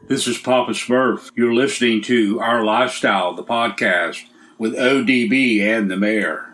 This is Papa Smurf. You're listening to Our Lifestyle, the podcast, with ODB and the Mayor.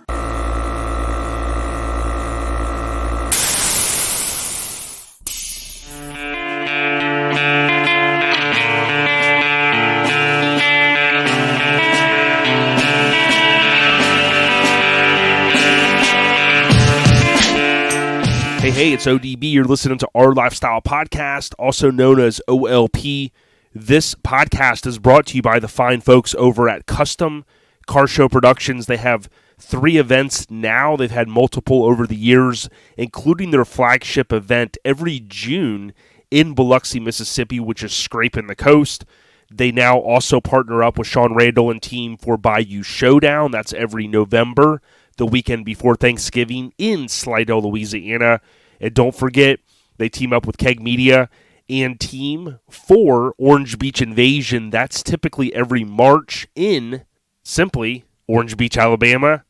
Hey, it's ODB. You're listening to Our Lifestyle Podcast, also known as OLP. This podcast is brought to you by the fine folks over at Custom Car Show Productions. They have 3 events now. They've had multiple over the years, including their flagship event every June in Biloxi, Mississippi, which is scraping the coast. They now also partner up with Sean Randall and team for Bayou Showdown. That's every November, the weekend before Thanksgiving in Slidell, Louisiana. And don't forget, they team up with Keg Media and team for Orange Beach Invasion. That's typically every March in simply Orange Beach, Alabama.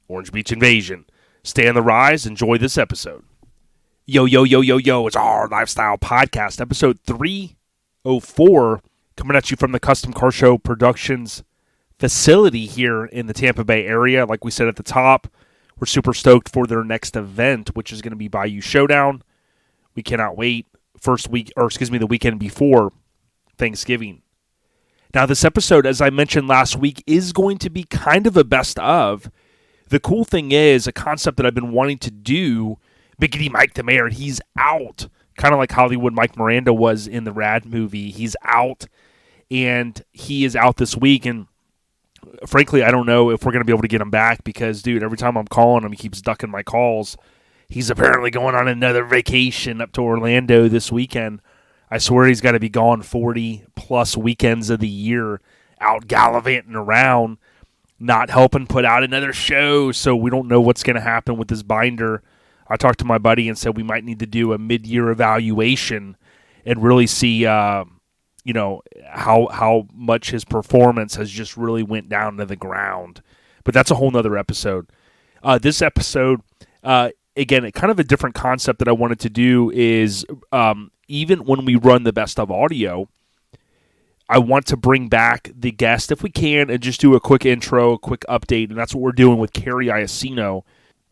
Orange Beach Invasion. Stay on the rise. Enjoy this episode. Yo, it's Our Lifestyle Podcast, episode 304, coming at you from the Custom Car Show Productions facility here in the Tampa Bay area. Like we said at the top, we're super stoked for their next event, which is going to be Bayou Showdown. We cannot wait. The weekend before Thanksgiving. Now, this episode, as I mentioned last week, is going to be kind of a best of. The cool thing is, a concept that I've been wanting to do, Biggity Mike the Mayor, he's out. Kind of like Hollywood Mike Miranda was in the Rad movie. He's out, and he is out this week, and frankly, I don't know if we're going to be able to get him back because, dude, every time I'm calling him, he keeps ducking my calls. He's apparently going on another vacation up to Orlando this weekend. I swear he's got to be gone 40-plus weekends of the year, out gallivanting around, not helping put out another show, so we don't know what's going to happen with this binder. I talked to my buddy and said we might need to do a mid-year evaluation and really see how much his performance has just really went down to the ground. But that's a whole nother episode. This episode, again, kind of a different concept that I wanted to do is even when we run the best of audio, I want to bring back the guest if we can and just do a quick intro, a quick update, and that's what we're doing with Cary Iaccino.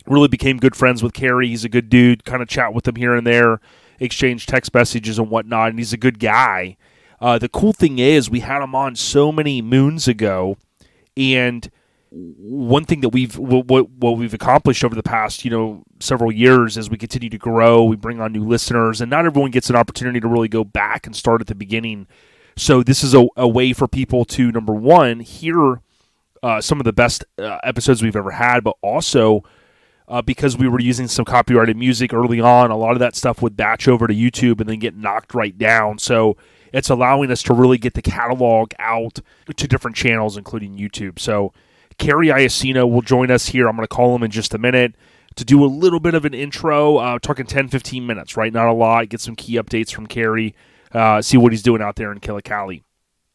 Really became good friends with Cary. He's a good dude, kind of chat with him here and there, exchange text messages and whatnot, and he's a good guy. The cool thing is we had him on so many moons ago, and one thing that we've accomplished over the past several years as we continue to grow, we bring on new listeners, and not everyone gets an opportunity to really go back and start at the beginning. So this is a way for people to, number one, hear some of the best episodes we've ever had, but also because we were using some copyrighted music early on, a lot of that stuff would batch over to YouTube and then get knocked right down. So it's allowing us to really get the catalog out to different channels, including YouTube. So Cary Iaccino will join us here. I'm going to call him in just a minute to do a little bit of an intro, talking 10, 15 minutes, right? Not a lot. Get some key updates from Cary, see what he's doing out there in Cary.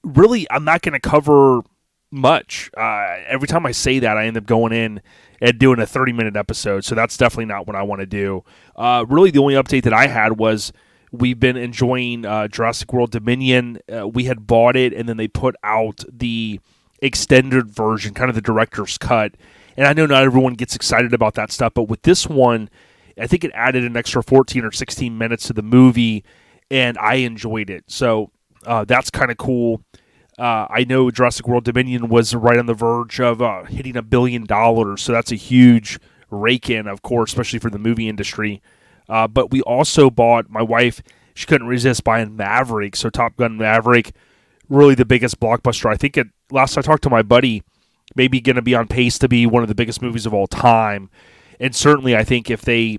Really, I'm not going to cover much. Every time I say that, I end up going in and doing a 30-minute episode, so that's definitely not what I want to do. Really, the only update that I had was we've been enjoying Jurassic World Dominion. We had bought it, and then they put out the extended version, kind of the director's cut. And I know not everyone gets excited about that stuff, but with this one, I think it added an extra 14 or 16 minutes to the movie, and I enjoyed it. So that's kind of cool. I know Jurassic World Dominion was right on the verge of hitting $1 billion, so that's a huge rake-in, of course, especially for the movie industry. But we also bought, my wife, she couldn't resist buying Maverick, so Top Gun Maverick, really the biggest blockbuster. I think last I talked to my buddy, maybe going to be on pace to be one of the biggest movies of all time. And certainly I think if they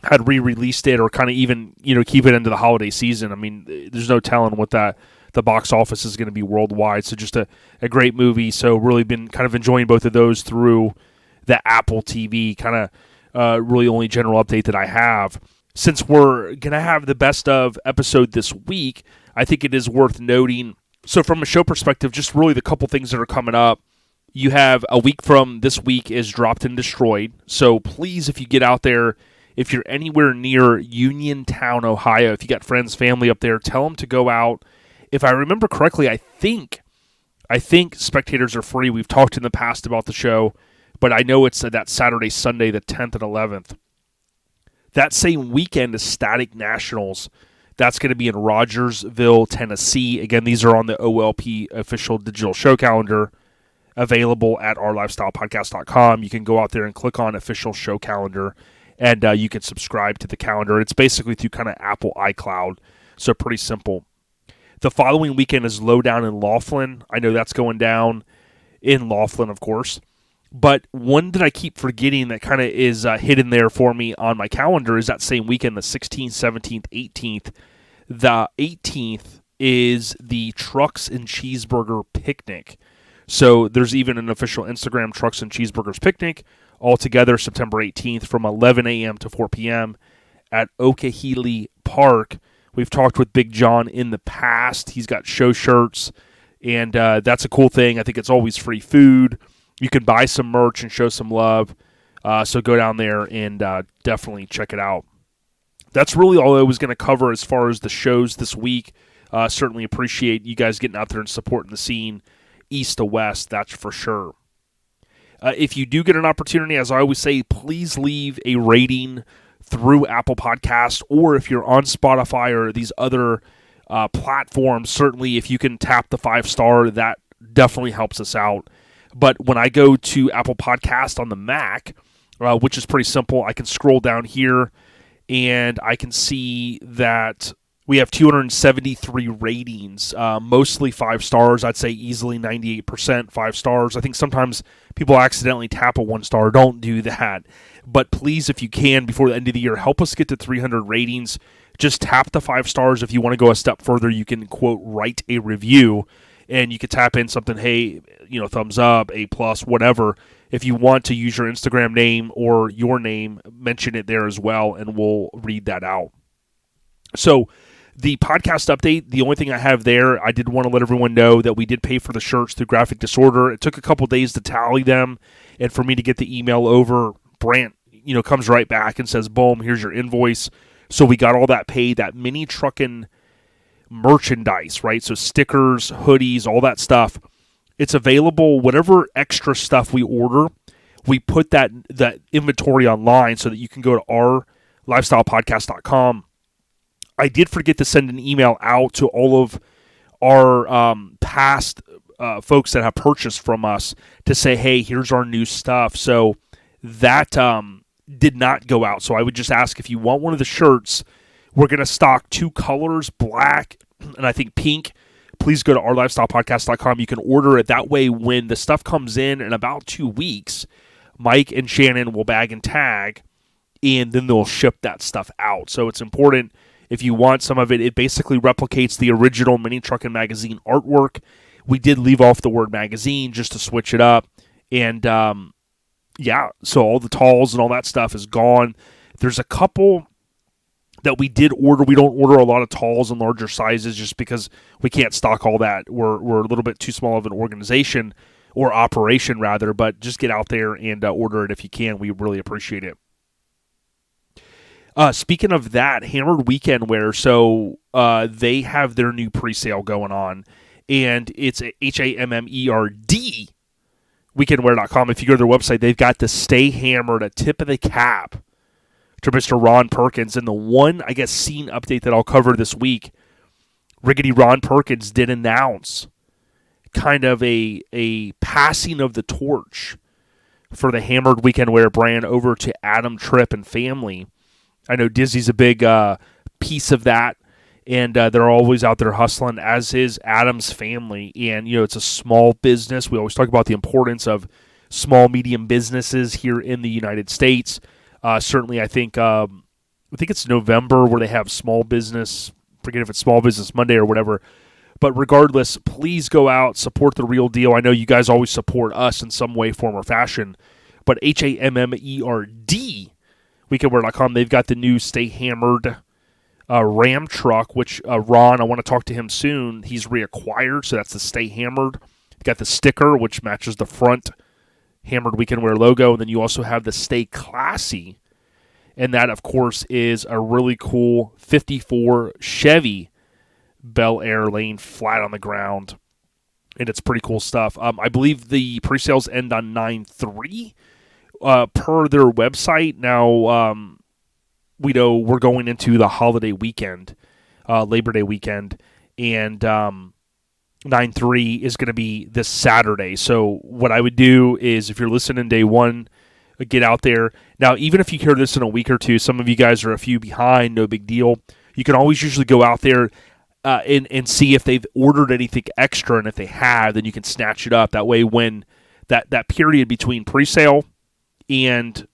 had re-released it or kind of even, keep it into the holiday season, I mean, there's no telling what the box office is going to be worldwide. So just a great movie. So really been kind of enjoying both of those through the Apple TV, kind of really only general update that I have. Since we're going to have the best of episode this week, I think it is worth noting. So from a show perspective, just really the couple things that are coming up. You have a week from this week is Dropped and Destroyed. So please, if you get out there, if you're anywhere near Uniontown, Ohio, if you got friends, family up there, tell them to go out if I remember correctly, I think spectators are free. We've talked in the past about the show, but I know it's that Saturday, Sunday, the 10th and 11th. That same weekend is Static Nationals. That's going to be in Rogersville, Tennessee. Again, these are on the OLP official digital show calendar, available at ourlifestylepodcast.com. You can go out there and click on official show calendar, and you can subscribe to the calendar. It's basically through kind of Apple iCloud, so pretty simple. The following weekend is Lowdown in Laughlin. I know that's going down in Laughlin, of course. But one that I keep forgetting that kind of is hidden there for me on my calendar is that same weekend, the 16th, 17th, 18th. The 18th is the Trucks and Cheeseburger Picnic. So there's even an official Instagram, Trucks and Cheeseburgers Picnic, all together September 18th from 11 a.m. to 4 p.m. at Okehele Park. We've talked with Big John in the past. He's got show shirts, and that's a cool thing. I think it's always free food. You can buy some merch and show some love. So go down there and definitely check it out. That's really all I was going to cover as far as the shows this week. Certainly appreciate you guys getting out there and supporting the scene east to west, that's for sure. If you do get an opportunity, as I always say, please leave a rating through Apple Podcasts, or if you're on Spotify or these other platforms, certainly if you can tap the 5-star, that definitely helps us out. But when I go to Apple Podcast on the Mac, which is pretty simple, I can scroll down here and I can see that we have 273 ratings, mostly 5 stars. I'd say easily 98% 5 stars. I think sometimes people accidentally tap a 1-star. Don't do that. But please, if you can, before the end of the year, help us get to 300 ratings. Just tap the 5 stars. If you want to go a step further, you can, quote, write a review. And you can tap in something, hey, thumbs up, A+, whatever. If you want to use your Instagram name or your name, mention it there as well, and we'll read that out. So the podcast update, the only thing I have there, I did want to let everyone know that we did pay for the shirts through Graphic Disorder. It took a couple days to tally them, and for me to get the email over, Brant, comes right back and says, boom, here's your invoice. So we got all that paid, that mini Truckin merchandise, right? So stickers, hoodies, all that stuff. It's available, whatever extra stuff we order, we put that inventory online so that you can go to ourlifestylepodcast.com. I did forget to send an email out to all of our past folks that have purchased from us to say, hey, here's our new stuff. So that did not go out. So I would just ask, if you want one of the shirts, we're going to stock 2 colors, black and I think pink. Please go to ourlifestylepodcast.com. You can order it. That way, when the stuff comes in about 2 weeks, Mike and Shannon will bag and tag, and then they'll ship that stuff out. So it's important. If you want some of it, it basically replicates the original Mini Truckin' Magazine artwork. We did leave off the word magazine just to switch it up. And, so all the talls and all that stuff is gone. There's a couple that we did order. We don't order a lot of talls and larger sizes just because we can't stock all that. We're a little bit too small of an organization, or operation rather, but just get out there and order it if you can. We really appreciate it. Speaking of that, Hammered Weekend Wear, so they have their new pre-sale going on, and it's HAMMERD, weekendwear.com. If you go to their website, they've got the Stay Hammered, a tip of the cap to Mr. Ron Perkins. And the one, I guess, scene update that I'll cover this week, Riggedy Ron Perkins did announce kind of a passing of the torch for the Hammered Weekend Wear brand over to Adam Tripp and family. I know Dizzy's a big piece of that, and they're always out there hustling, as is Adam's family. And, it's a small business. We always talk about the importance of small, medium businesses here in the United States. Certainly, I think it's November where they have small business. Forget if it's Small Business Monday or whatever. But regardless, please go out, support the real deal. I know you guys always support us in some way, form, or fashion. But HAMMERD, weekendwear.com, they've got the new Stay Hammered Ram truck, which Ron, I want to talk to him soon. He's reacquired, so that's the Stay Hammered. You've got the sticker, which matches the front Hammered Weekend Wear logo, and then you also have the Stay Classy, and that, of course, is a really cool 54 Chevy Bel Air laying flat on the ground. And it's pretty cool stuff. I believe the pre-sales end on 9/3 per their website. Now, we know we're going into the holiday weekend, Labor Day weekend, and 9/3 is going to be this Saturday. So what I would do is, if you're listening day one, get out there. Now, even if you hear this in a week or two, some of you guys are a few behind, no big deal. You can always usually go out there and see if they've ordered anything extra, and if they have, then you can snatch it up. That way, when that period between pre-sale and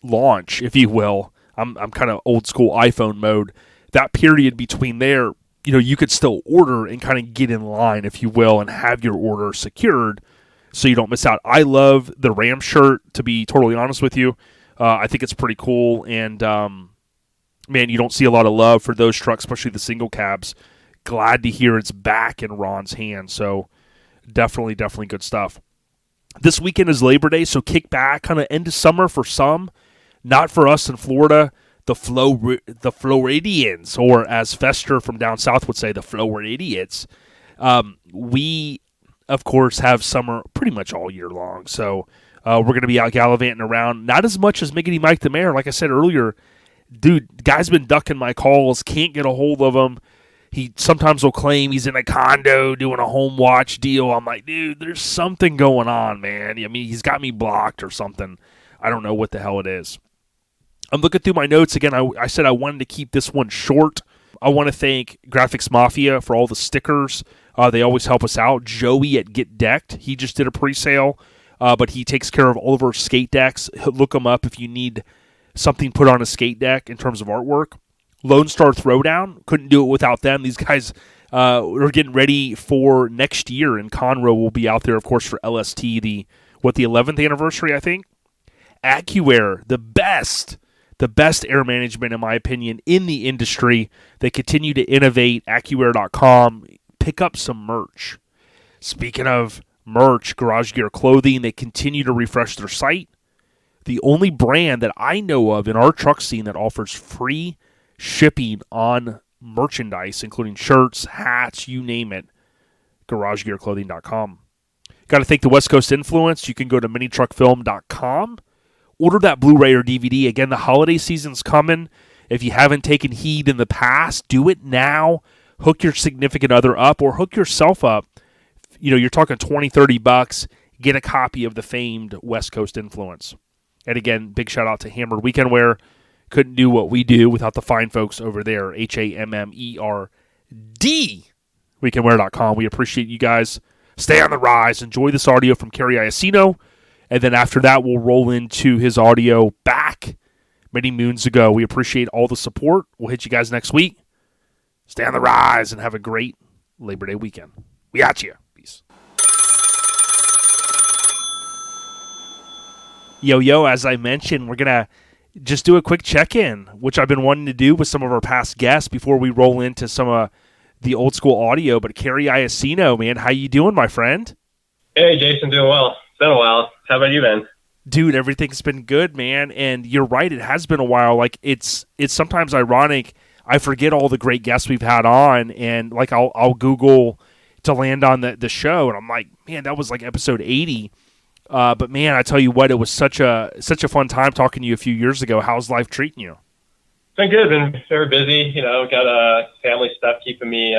launch, if you will, I'm kind of old school iPhone mode. That period between there, you could still order and kind of get in line, if you will, and have your order secured so you don't miss out. I love the Ram shirt, to be totally honest with you. I think it's pretty cool, and man, you don't see a lot of love for those trucks, especially the single cabs. Glad to hear it's back in Ron's hands, so definitely good stuff. This weekend is Labor Day, so kick back, kind of end of summer for some, not for us in Florida. The Floridians, or as Fester from down south would say, the Floridians. We, of course, have summer pretty much all year long. So we're going to be out gallivanting around. Not as much as Miggity Mike the Mayor. Like I said earlier, dude, guy's been ducking my calls. Can't get a hold of him. He sometimes will claim he's in a condo doing a home watch deal. I'm like, dude, there's something going on, man. I mean, he's got me blocked or something. I don't know what the hell it is. I'm looking through my notes again. I said I wanted to keep this one short. I want to thank Graphics Mafia for all the stickers. They always help us out. Joey at Get Decked, he just did a pre-sale, but he takes care of all of our skate decks. Look him up if you need something put on a skate deck in terms of artwork. Lone Star Throwdown, couldn't do it without them. These guys are getting ready for next year, and Conroe will be out there, of course, for LST, the 11th anniversary, I think. AccuAir, the best air management, in my opinion, in the industry. They continue to innovate. AccuAir.com. Pick up some merch. Speaking of merch, Garage Gear Clothing, they continue to refresh their site. The only brand that I know of in our truck scene that offers free shipping on merchandise, including shirts, hats, you name it, GarageGearClothing.com. Got to thank the West Coast Influence. You can go to minitruckfilm.com. Order that Blu-ray or DVD. Again, the holiday season's coming. If you haven't taken heed in the past, do it now. Hook your significant other up or hook yourself up. You're talking $20, $30. Get a copy of the famed West Coast Influence. And again, big shout out to Hammered Weekend Wear. Couldn't do what we do without the fine folks over there. HAMMERD. Weekendwear.com. We appreciate you guys. Stay on the rise. Enjoy this audio from Cary Iaccino. And then after that, we'll roll into his audio back many moons ago. We appreciate all the support. We'll hit you guys next week. Stay on the rise and have a great Labor Day weekend. We got you. Peace. Yo, as I mentioned, we're going to just do a quick check-in, which I've been wanting to do with some of our past guests before we roll into some of the old school audio. But Cary Iaccino, man, how you doing, my friend? Hey, Jason, doing well. It's been a while. How about you, man? Dude, everything's been good, man. And you're right, it has been a while. Like, it's sometimes ironic. I forget all the great guests we've had on, and like I'll Google to land on the show, and I'm like, man, that was like episode 80. But man, I tell you what, it was such a fun time talking to you a few years ago. How's life treating you? It's been good. Been very busy. Got family stuff keeping me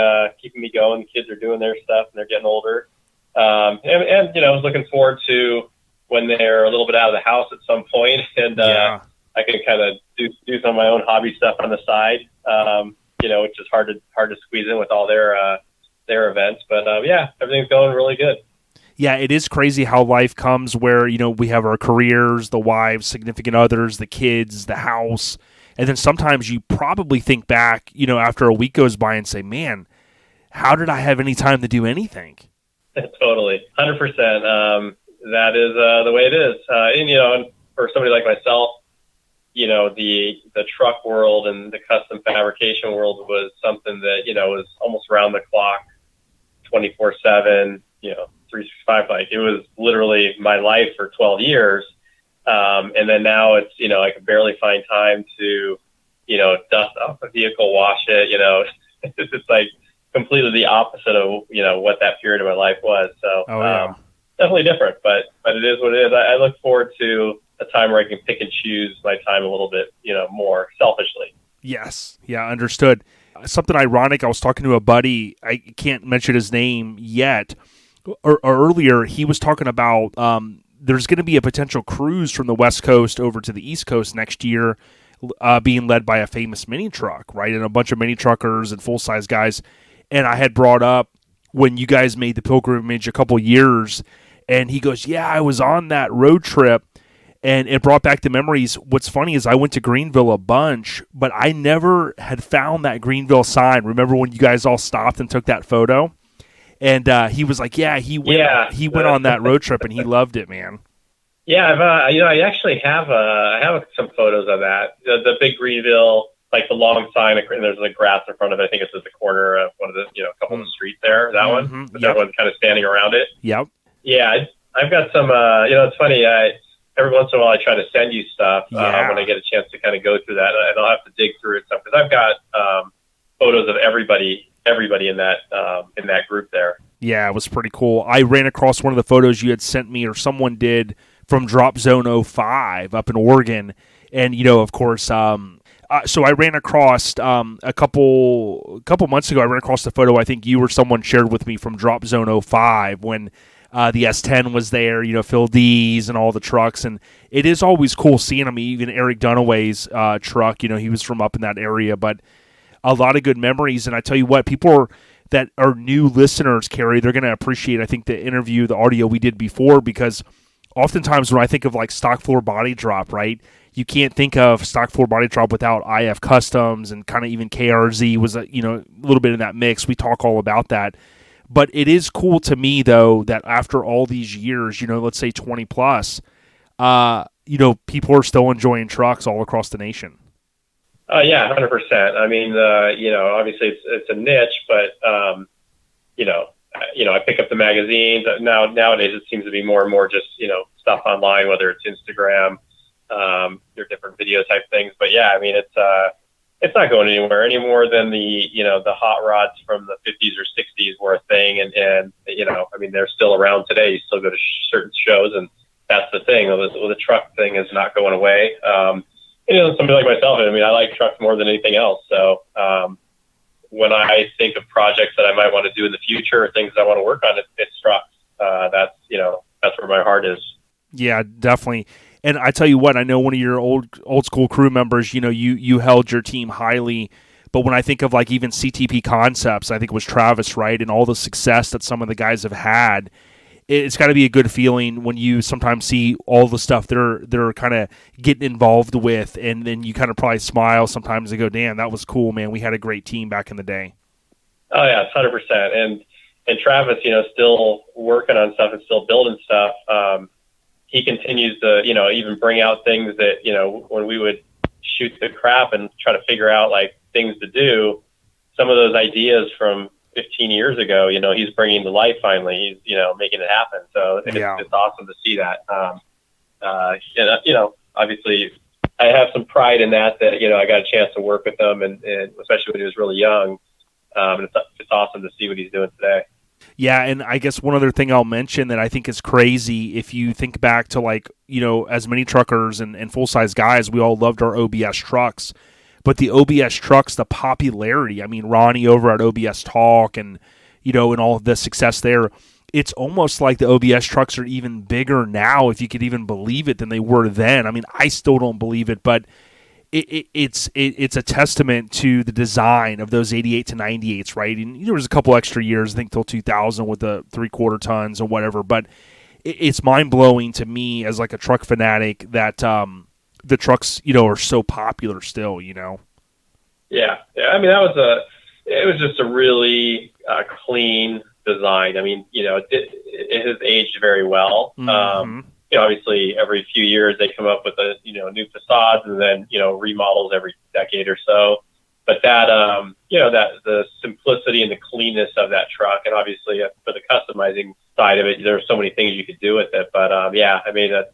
going. The kids are doing their stuff, and they're getting older. And I was looking forward to when they're a little bit out of the house at some point, and I can kind of do some of my own hobby stuff on the side. Which is hard to squeeze in with all their events. But everything's going really good. Yeah, it is crazy how life comes where, we have our careers, the wives, significant others, the kids, the house. And then sometimes you probably think back, after a week goes by and say, man, how did I have any time to do anything? Totally. 100%. That is the way it is. And for somebody like myself, the truck world and the custom fabrication world was something that, was almost around the clock, 24/7, 365. Like, it was literally my life for 12 years. And then now it's, I can barely find time to, dust off a vehicle, wash it, it's just like completely the opposite of, what that period of my life was. So, definitely different, but it is what it is. I look forward to a time where I can pick and choose my time a little bit, more selfishly. Yes. Yeah, understood. Something ironic, I was talking to a buddy, I can't mention his name yet, or earlier, he was talking about there's going to be a potential cruise from the West Coast over to the East Coast next year, being led by a famous mini truck, right? And a bunch of mini truckers and full-size guys. And I had brought up when you guys made the pilgrimage a couple years, and he goes, yeah, I was on that road trip, and it brought back the memories. What's funny is I went to Greenville a bunch, but I never had found that Greenville sign. Remember when you guys all stopped and took that photo? And he was like, yeah, he went on that road trip, and he loved it, man. Yeah, I actually have I have some photos of that. The big Greenville, like the long sign, and there's like grass in front of it. I think it's at the corner of one of the, a couple of the streets there. That one, with everyone kind of standing around it. Yep. Yeah, I've got some. It's funny. Every once in a while, I try to send you stuff when I get a chance to kind of go through that, and I'll have to dig through it stuff because I've got photos of everybody in that group there. Yeah, it was pretty cool. I ran across one of the photos you had sent me, or someone did, from Drop Zone 05 up in Oregon. And, of course, so I ran across a couple months ago, I ran across the photo I think you or someone shared with me from Drop Zone 05 when the S10 was there, Phil D's and all the trucks. And it is always cool seeing them, even Eric Dunaway's truck. He was from up in that area. But a lot of good memories. And I tell you what, people that are new listeners, Cary, they're going to appreciate, I think, the interview, the audio we did before, because oftentimes when I think of like stock floor body drop, right, you can't think of stock floor body drop without IF Customs, and kind of even KRZ was a little bit in that mix. We talk all about that. But it is cool to me, though, that after all these years, let's say 20 plus, people are still enjoying trucks all across the nation. Yeah, 100%. I mean, obviously it's a niche, but I pick up the magazines nowadays. It seems to be more and more just stuff online, whether it's Instagram, or different video type things. But yeah, I mean, it's not going anywhere any more than the hot rods from the 50s or 60s were a thing, and I mean, they're still around today. You still go to certain shows, and that's the thing. The truck thing is not going away. Somebody like myself, I mean, I like trucks more than anything else. So when I think of projects that I might want to do in the future or things I want to work on, it's trucks. That's where my heart is. Yeah, definitely. And I tell you what, I know one of your old school crew members, you held your team highly. But when I think of like even CTP Concepts, I think it was Travis, right? And all the success that some of the guys have had, it's got to be a good feeling when you sometimes see all the stuff they're kind of getting involved with, and then you kind of probably smile sometimes and go, damn, that was cool, man. We had a great team back in the day. Oh yeah, 100%. And Travis, still working on stuff and still building stuff. He continues to, even bring out things that, when we would shoot the crap and try to figure out like things to do, some of those ideas from 15 years ago, he's bringing to life finally. He's, making it happen. So it's awesome to see that. Obviously I have some pride in that, I got a chance to work with him, and especially when he was really young. And it's awesome to see what he's doing today. Yeah, and I guess one other thing I'll mention that I think is crazy, if you think back to like, as many truckers and full-size guys, we all loved our OBS trucks. But the OBS trucks, the popularity, I mean, Ronnie over at OBS Talk and, and all of the success there, it's almost like the OBS trucks are even bigger now, if you could even believe it, than they were then. I mean, I still don't believe it, but it's a testament to the design of those 88 to 98s, right? And there was a couple extra years, I think, till 2000 with the 3/4 tons or whatever, but it's mind-blowing to me as like a truck fanatic that the trucks, are so popular still, Yeah. I mean, it was just a really clean design. I mean, it has aged very well. Mm-hmm. Obviously every few years they come up with new facades and then, remodels every decade or so. But that, that the simplicity and the cleanness of that truck, and obviously for the customizing side of it, there's so many things you could do with it. But yeah, I mean, that's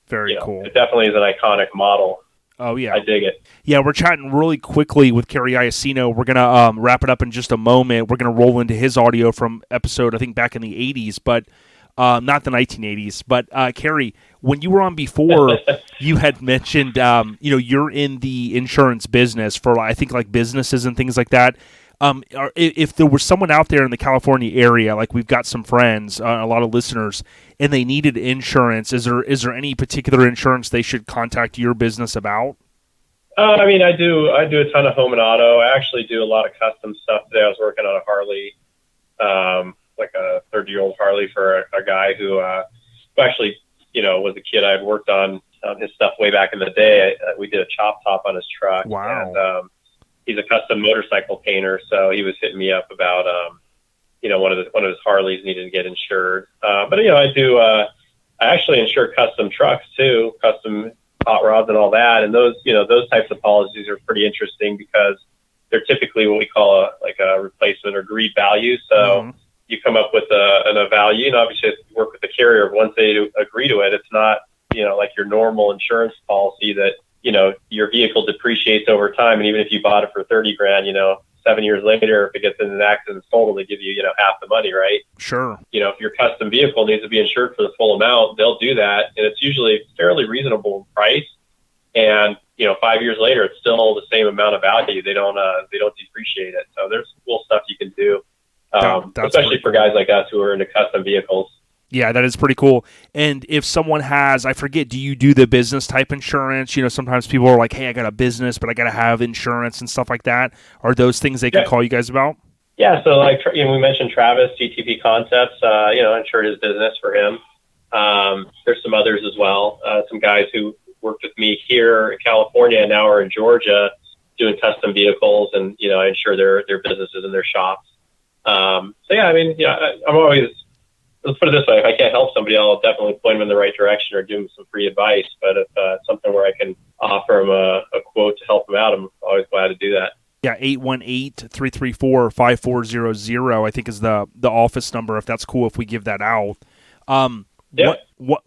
very cool. It definitely is an iconic model. Oh, yeah. I dig it. Yeah, we're chatting really quickly with Cary Iaccino. We're going to wrap it up in just a moment. We're going to roll into his audio from episode, I think, back in the 80s, but not the 1980s. But, Cary, when you were on before, you had mentioned, you're in the insurance business for, I think, like businesses and things like that. If there was someone out there in the California area, like we've got some friends, a lot of listeners, and they needed insurance, is there any particular insurance they should contact your business about? I mean, I do a ton of home and auto. I actually do a lot of custom stuff today. I was working on a Harley, like a 30-year-old Harley for a guy who actually, was a kid I had worked on his stuff way back in the day. We did a chop top on his truck. Wow. And he's a custom motorcycle painter, so he was hitting me up about, one of his Harleys needed to get insured. But I actually insure custom trucks too, custom hot rods and all that. And those types of policies are pretty interesting because they're typically what we call a replacement or agreed value. So you come up with a value, and obviously you work with the carrier. Once they agree to it, it's not, like your normal insurance policy that, your vehicle depreciates over time. And even if you bought it for $30,000, 7 years later, if it gets in an accident, it's total, they give you, half the money, right? Sure. If your custom vehicle needs to be insured for the full amount, they'll do that. And it's usually fairly reasonable price. And, 5 years later, it's still the same amount of value. They don't depreciate it. So there's cool stuff you can do, especially for guys like us who are into custom vehicles. Yeah, that is pretty cool. And if someone has, I forget, do you do the business type insurance? Sometimes people are like, hey, I got a business, but I got to have insurance and stuff like that. Are those things they can call you guys about? Yeah, so we mentioned Travis, CTP Concepts, insured his business for him. There's some others as well. Some guys who worked with me here in California and now are in Georgia doing custom vehicles, and, I insure their businesses and their shops. I'm always, let's put it this way, if I can't help somebody, I'll definitely point them in the right direction or give them some free advice. But if it's something where I can offer them a quote to help them out, I'm always glad to do that. Yeah, 818-334-5400, I think is the office number, if that's cool if we give that out. One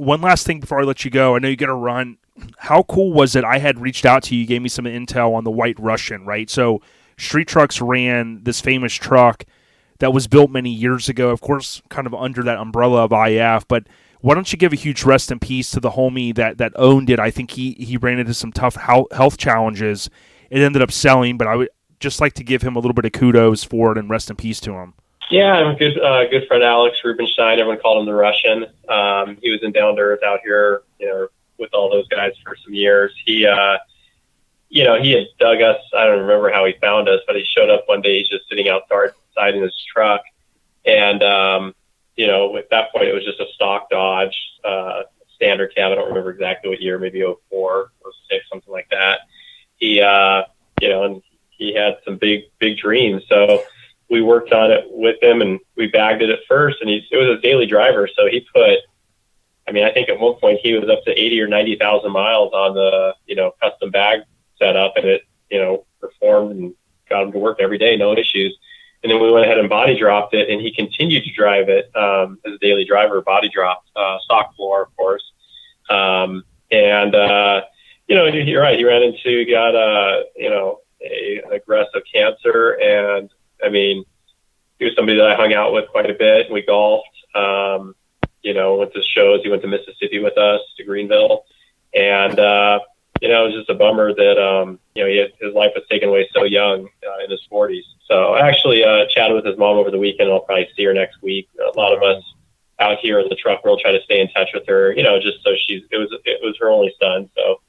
last thing before I let you go. I know you got to run. How cool was it? I had reached out to you. You gave me some intel on the White Russian, right? So Street Trucks ran this famous truck that was built many years ago, of course, kind of under that umbrella of IF. But why don't you give a huge rest in peace to the homie that owned it? I think he ran into some tough health challenges. It ended up selling, but I would just like to give him a little bit of kudos for it and rest in peace to him. Yeah, I'm a good friend, Alex Rubenstein. Everyone called him the Russian. He was in Down to Earth out here, with all those guys for some years. He had dug us. I don't remember how he found us, but he showed up one day. He's just sitting outside in his truck. And, at that point, it was just a stock Dodge, standard cab. I don't remember exactly what year, maybe 04 or 06, something like that. He, and he had some big dreams. So we worked on it with him, and we bagged it at first, and it was a daily driver. So he put, I think at one point he was up to 80 or 90,000 miles on the, custom bag setup, and it, performed and got him to work every day, no issues. And then we went ahead and body dropped it, and he continued to drive it as a daily driver, body dropped, stock floor, of course. You're right. He ran into, got an aggressive cancer, and he was somebody that I hung out with quite a bit. We golfed, went to shows. He went to Mississippi with us, to Greenville, and it was just a bummer that his life was taken away so young, in his 40s. So I actually chatted with his mom over the weekend. I'll probably see her next week. A lot of us out here in the truck world try to stay in touch with her, just so it was her only son. So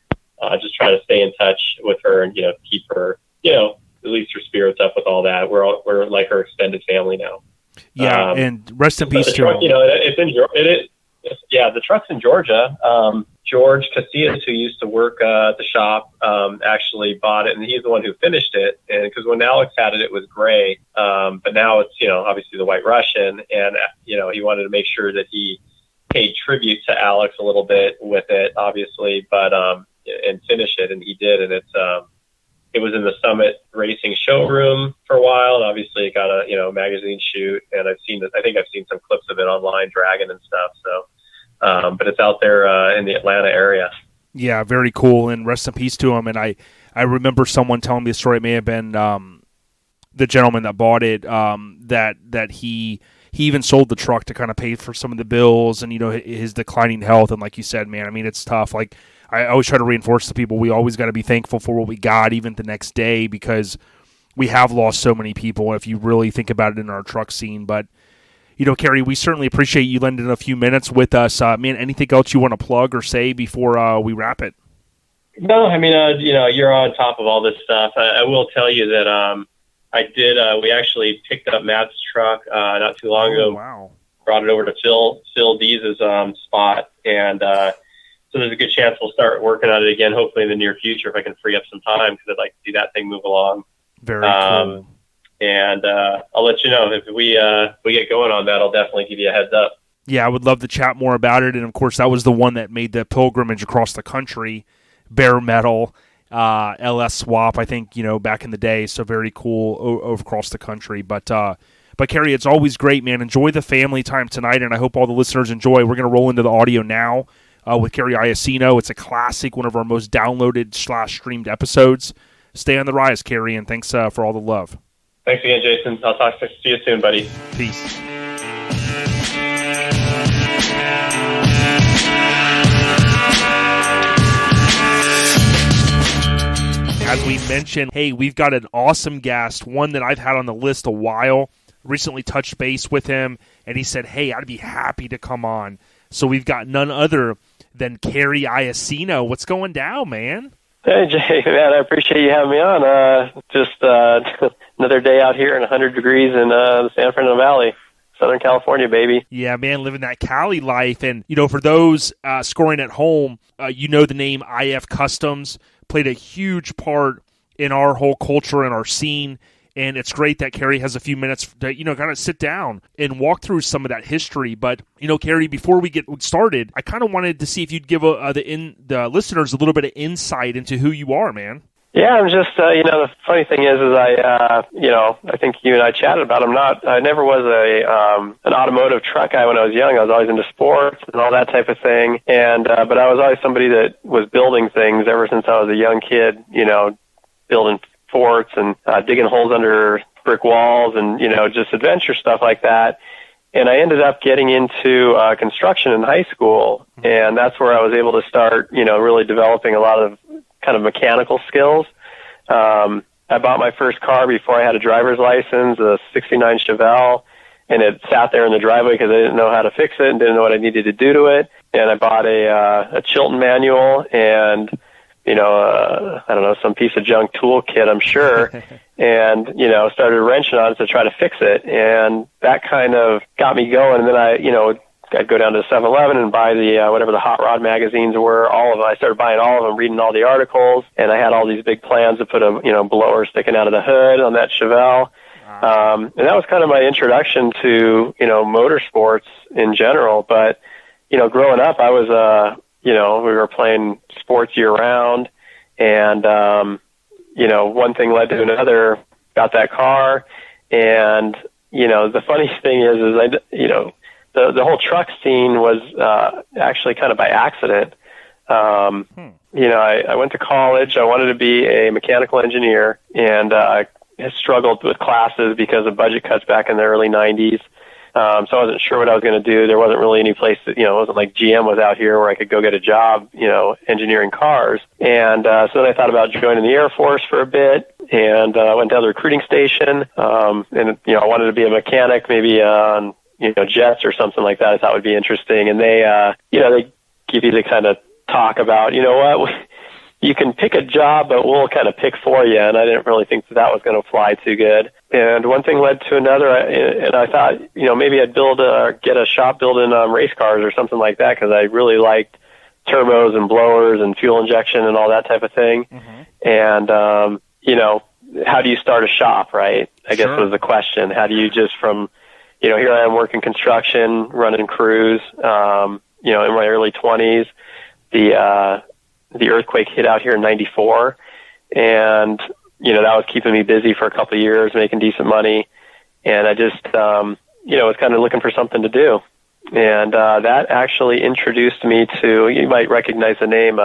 just try to stay in touch with her and, keep her, at least her spirits up with all that. We're like her extended family now. Yeah. And rest in peace to him. The truck's in Georgia. George Casillas, who used to work at the shop, actually bought it, and he's the one who finished it. And because when Alex had it, it was gray, but now it's obviously the White Russian, and he wanted to make sure that he paid tribute to Alex a little bit with it, obviously, but and finish it, and he did, and it was in the Summit Racing showroom for a while, and obviously it got a magazine shoot, and I think I've seen some clips of it online, Dragon and stuff. So. But it's out there in the Atlanta area. Yeah, very cool, and rest in peace to him. And I remember someone telling me a story. It may have been the gentleman that bought it, that he even sold the truck to kind of pay for some of the bills and, his declining health. And like you said, man, I mean, it's tough. Like, I always try to reinforce to people, we always got to be thankful for what we got, even the next day, because we have lost so many people if you really think about it in our truck scene. But, Cary, we certainly appreciate you lending a few minutes with us. Man, anything else you want to plug or say before we wrap it? No, I mean, you're on top of all this stuff. I will tell you that I did. We actually picked up Matt's truck not too long ago. Wow. Brought it over to Phil Dees' spot, and so there's a good chance we'll start working on it again, hopefully in the near future if I can free up some time, because I'd like to see that thing move along. Very cool. And I'll let you know if we get going on that. I'll definitely give you a heads up. Yeah, I would love to chat more about it. And of course, that was the one that made the pilgrimage across the country, bare metal, LS swap, I think, back in the day. So very cool over across the country. But Cary, it's always great, man. Enjoy the family time tonight, and I hope all the listeners enjoy. We're going to roll into the audio now with Cary Iaccino. It's a classic, one of our most downloaded / streamed episodes. Stay on the rise, Cary, and thanks for all the love. Thanks again, Jason. I'll talk to you soon, buddy. Peace. As we mentioned, hey, we've got an awesome guest, one that I've had on the list a while. Recently touched base with him, and he said, hey, I'd be happy to come on. So we've got none other than Cary Iaccino. What's going down, man? Hey, Jay, man, I appreciate you having me on. Just another day out here in 100 degrees in the San Fernando Valley, Southern California, baby. Yeah, man, living that Cali life. And, for those scoring at home, the name IF Customs played a huge part in our whole culture and our scene. And it's great that Cary has a few minutes to, kind of sit down and walk through some of that history. But, Cary, before we get started, I kind of wanted to see if you'd give the listeners a little bit of insight into who you are, man. Yeah, I'm just, the funny thing is I think you and I chatted about I never was an automotive truck guy when I was young. I was always into sports and all that type of thing. And, but I was always somebody that was building things ever since I was a young kid, building forts and digging holes under brick walls and, just adventure stuff like that. And I ended up getting into construction in high school, and that's where I was able to start, really developing a lot of kind of mechanical skills. I bought my first car before I had a driver's license, a 69 Chevelle, and it sat there in the driveway because I didn't know how to fix it and didn't know what I needed to do to it. And I bought a Chilton manual and I don't know, some piece of junk toolkit, I'm sure, and, started wrenching on it to try to fix it. And that kind of got me going. And then I'd go down to 7-Eleven and buy the, whatever the hot rod magazines were, all of them. I started buying all of them, reading all the articles, and I had all these big plans to put a, blower sticking out of the hood on that Chevelle. And that was kind of my introduction to, motorsports in general. But, growing up, I was, we were playing sports year round, and, one thing led to another, got that car. And, the funny thing is the whole truck scene was, actually kind of by accident. I went to college. I wanted to be a mechanical engineer, and, I struggled with classes because of budget cuts back in the early 90s. So I wasn't sure what I was going to do. There wasn't really any place that, it wasn't like GM was out here where I could go get a job, engineering cars. And so then I thought about joining the Air Force for a bit, and I went to the recruiting station. And, I wanted to be a mechanic, maybe on, jets or something like that I thought would be interesting. And they, they give you the kind of talk about, you can pick a job, but we'll kind of pick for you. And I didn't really think that was going to fly too good. And one thing led to another, and I thought, maybe I'd get a shop building race cars or something like that, because I really liked turbos and blowers and fuel injection and all that type of thing. Mm-hmm. And, how do you start a shop, right? I guess was the question. How do you just from, here I am working construction, running crews, in my early 20s. The earthquake hit out here in 94, and, that was keeping me busy for a couple of years, making decent money. And I just, was kind of looking for something to do. that actually introduced me to, you might recognize the name,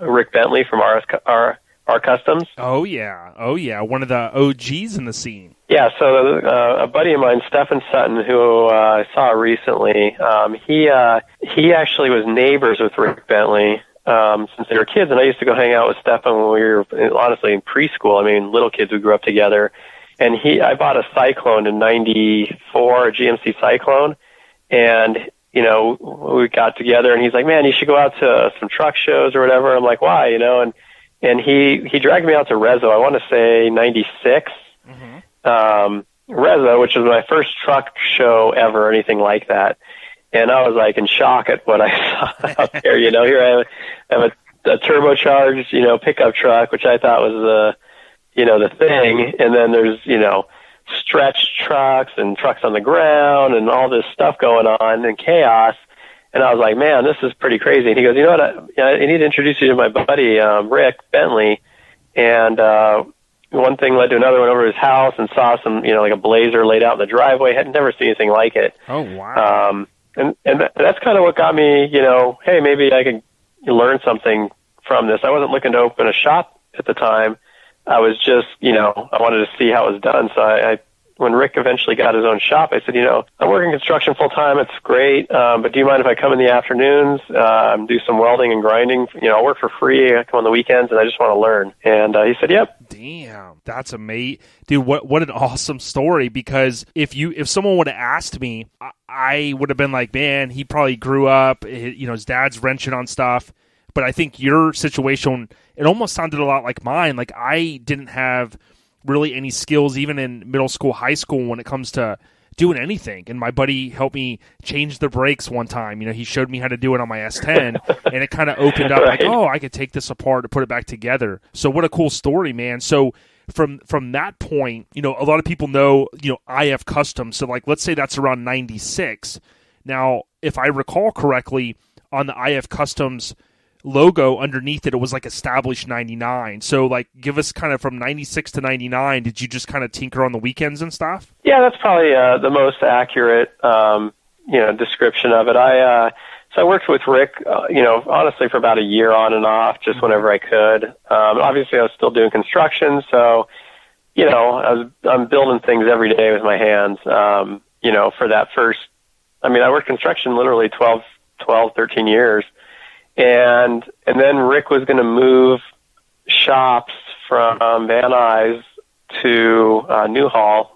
Rick Bentley from our Customs. Oh yeah, one of the OGs in the scene. Yeah, so a buddy of mine, Stephen Sutton, who I saw recently, he actually was neighbors with Rick Bentley since they were kids, and I used to go hang out with Stephen when we were honestly in preschool. I mean, little kids, we grew up together. And I bought a Cyclone in '94, a GMC Cyclone, and we got together, and he's like, "Man, you should go out to some truck shows or whatever." I'm like, "Why?" And he dragged me out to Rezo. I want to say '96. Rezo, which was my first truck show ever, anything like that. And I was like in shock at what I saw out there. Here I have a turbocharged, pickup truck, which I thought was the thing. And then there's, stretch trucks and trucks on the ground and all this stuff going on and chaos. And I was like, man, this is pretty crazy. And he goes, you know what? I need to introduce you to my buddy, Rick Bentley. And, one thing led to another. Went over to his house and saw some, like a Blazer laid out in the driveway. Had never seen anything like it. Oh, wow. And that's kind of what got me, hey, maybe I could learn something from this. I wasn't looking to open a shop at the time. I was just, I wanted to see how it was done. So I when Rick eventually got his own shop, I said, I'm working construction full time. It's great. But do you mind if I come in the afternoons, do some welding and grinding? I'll work for free. I come on the weekends and I just want to learn. And he said, yep. Damn, that's amazing. Dude, what an awesome story, because if someone would have asked me, I would have been like, man, he probably grew up, his dad's wrenching on stuff. But I think your situation, it almost sounded a lot like mine. Like, I didn't have really any skills even in middle school, high school when it comes to doing anything. And my buddy helped me change the brakes one time. He showed me how to do it on my S10 and it kind of opened up Right. like, oh, I could take this apart and put it back together. So what a cool story, man. So from that point, a lot of people know, IF Custom. So like, let's say that's around 96. Now, if I recall correctly, on the IF Customs logo underneath it was like established 99. So like, give us kind of from 96 to 99, did you just kind of tinker on the weekends and stuff? Yeah, that's probably the most accurate, description of it. So I worked with Rick, honestly for about a year on and off, just whenever I could. Obviously I was still doing construction. So, I'm building things every day with my hands, for that first, I worked construction literally 12, 13 years. And then Rick was going to move shops from Van Nuys to Newhall,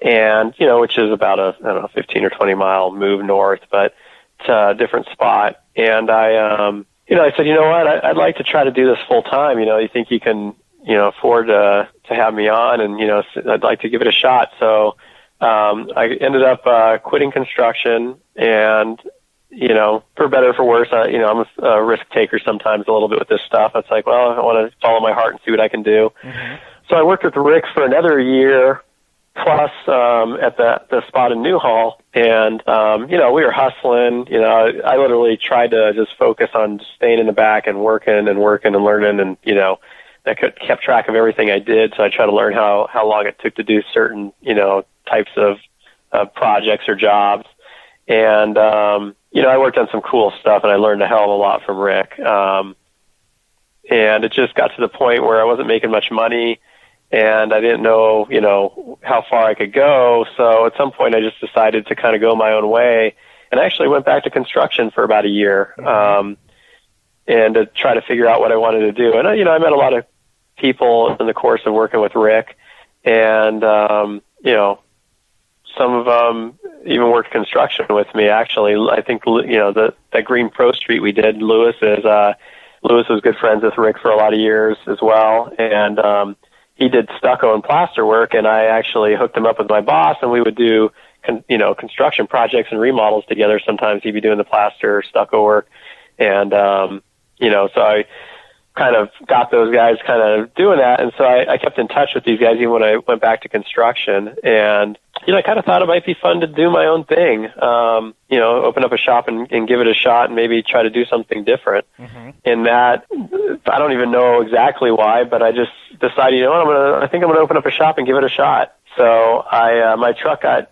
and which is about a 15 or 20 mile move north, but it's a different spot. And I said, what, I'd like to try to do this full time. You think you can afford to have me on, and I'd like to give it a shot. So I ended up quitting construction, and for better or for worse, I'm a risk taker sometimes a little bit with this stuff. It's like, well, I want to follow my heart and see what I can do. Mm-hmm. So I worked with Rick for another year plus at the spot in Newhall. And, we were hustling. I literally tried to just focus on staying in the back and working and learning. And, I kept track of everything I did. So I tried to learn how long it took to do certain, types of projects or jobs. And, I worked on some cool stuff, and I learned a hell of a lot from Rick. And it just got to the point where I wasn't making much money, and I didn't know, how far I could go. So at some point I just decided to kind of go my own way, and I actually went back to construction for about a year, and to try to figure out what I wanted to do. And, I met a lot of people in the course of working with Rick, and, some of them even worked construction with me, actually. I think, that Green Pro Street we did, Lewis was good friends with Rick for a lot of years as well. And he did stucco and plaster work, and I actually hooked him up with my boss, and we would do, construction projects and remodels together. Sometimes he'd be doing the plaster or stucco work. And, so I kind of got those guys kind of doing that. And so I kept in touch with these guys even when I went back to construction. And, I kind of thought it might be fun to do my own thing, open up a shop and give it a shot and maybe try to do something different. Mm-hmm. And that, I don't even know exactly why, but I just decided, I think I'm going to open up a shop and give it a shot. So my truck got,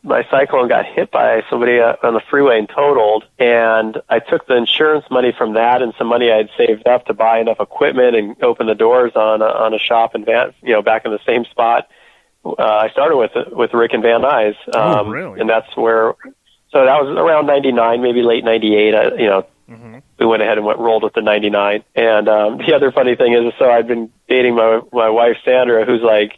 my Cyclone got hit by somebody on the freeway and totaled. And I took the insurance money from that and some money I had saved up to buy enough equipment and open the doors on a shop and van, back in the same spot. I started with Rick and Van Nuys. Really? And that's where, so that was around 99, maybe late 98, we went ahead and rolled with the 99. And the other funny thing is, so I've been dating my wife, Sandra, who's like,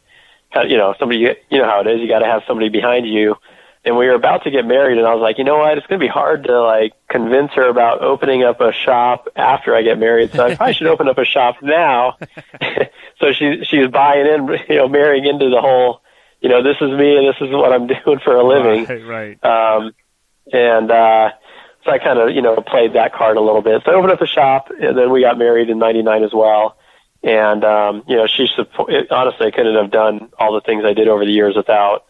somebody, how it is, you got to have somebody behind you. And we were about to get married, and I was like, you know what, it's going to be hard to, like, convince her about opening up a shop after I get married, so I probably should open up a shop now. So she's buying in, marrying into the whole, this is me and this is what I'm doing for a living. Right. So I kind of, played that card a little bit. So I opened up the shop, and then we got married in 99 as well. And, honestly, I couldn't have done all the things I did over the years without,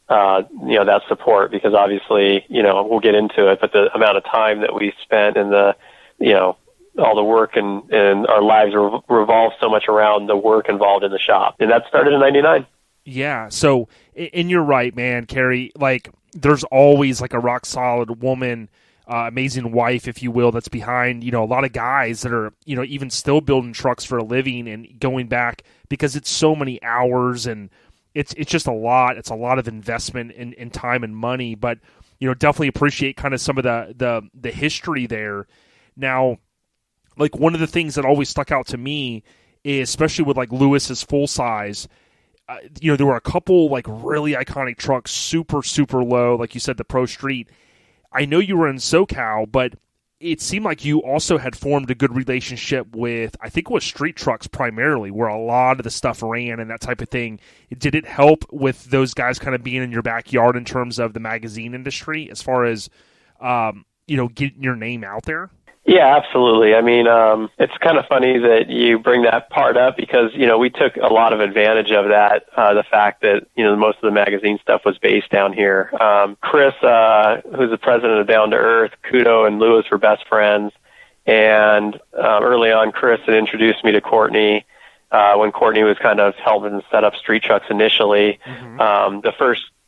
that support, because obviously, we'll get into it, but the amount of time that we spent and all the work and our lives revolve so much around the work involved in the shop. And that started in 99. Yeah. So, and you're right, man, Cary, like, there's always like a rock solid woman, amazing wife, if you will, that's behind, a lot of guys that are, even still building trucks for a living and going back, because it's so many hours and it's just a lot. It's a lot of investment in time and money, but, definitely appreciate kind of some of the history there. Now, like, one of the things that always stuck out to me is, especially with like Lewis's full size, there were a couple like really iconic trucks, super, super low, like you said, the Pro Street. I know you were in SoCal, but it seemed like you also had formed a good relationship with, I think it was Street Trucks primarily, where a lot of the stuff ran and that type of thing. Did it help with those guys kind of being in your backyard in terms of the magazine industry, as far as, getting your name out there? Yeah, absolutely. I mean, it's kind of funny that you bring that part up, because, we took a lot of advantage of that, the fact that, most of the magazine stuff was based down here. Chris, who's the president of Down to Earth, Kudo and Lewis were best friends. And early on, Chris had introduced me to Courtney when Courtney was kind of helping set up Street Trucks initially. Mm-hmm.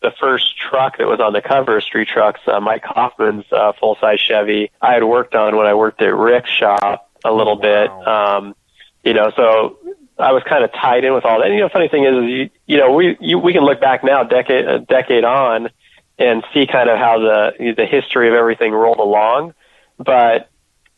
The first truck that was on the cover of Street Trucks, Mike Hoffman's full-size Chevy, I had worked on when I worked at Rick's shop a little bit. So I was kind of tied in with all that. And, funny thing is we can look back now, a decade on, and see kind of how the history of everything rolled along. But,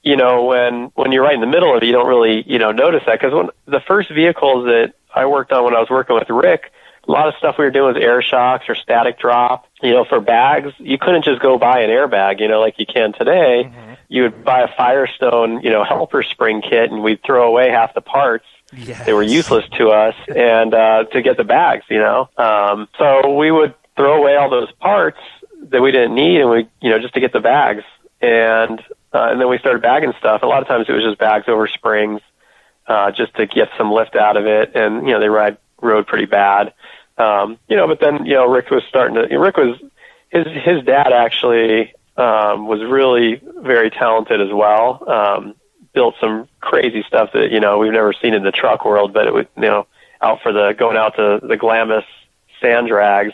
when you're right in the middle of it, you don't really, notice that. Because the first vehicles that I worked on when I was working with Rick, a lot of stuff we were doing was air shocks or static drop. For bags, you couldn't just go buy an airbag, like you can today. Mm-hmm. You would buy a Firestone, helper spring kit, and we'd throw away half the parts. Yes. They were useless to us, and to get the bags, So we would throw away all those parts that we didn't need, and we, just to get the bags. And then we started bagging stuff. A lot of times it was just bags over springs, just to get some lift out of it, and they rode pretty bad. But then, Rick was his dad actually, was really very talented as well. Built some crazy stuff that, we've never seen in the truck world, but it was, going out to the Glamis sand drags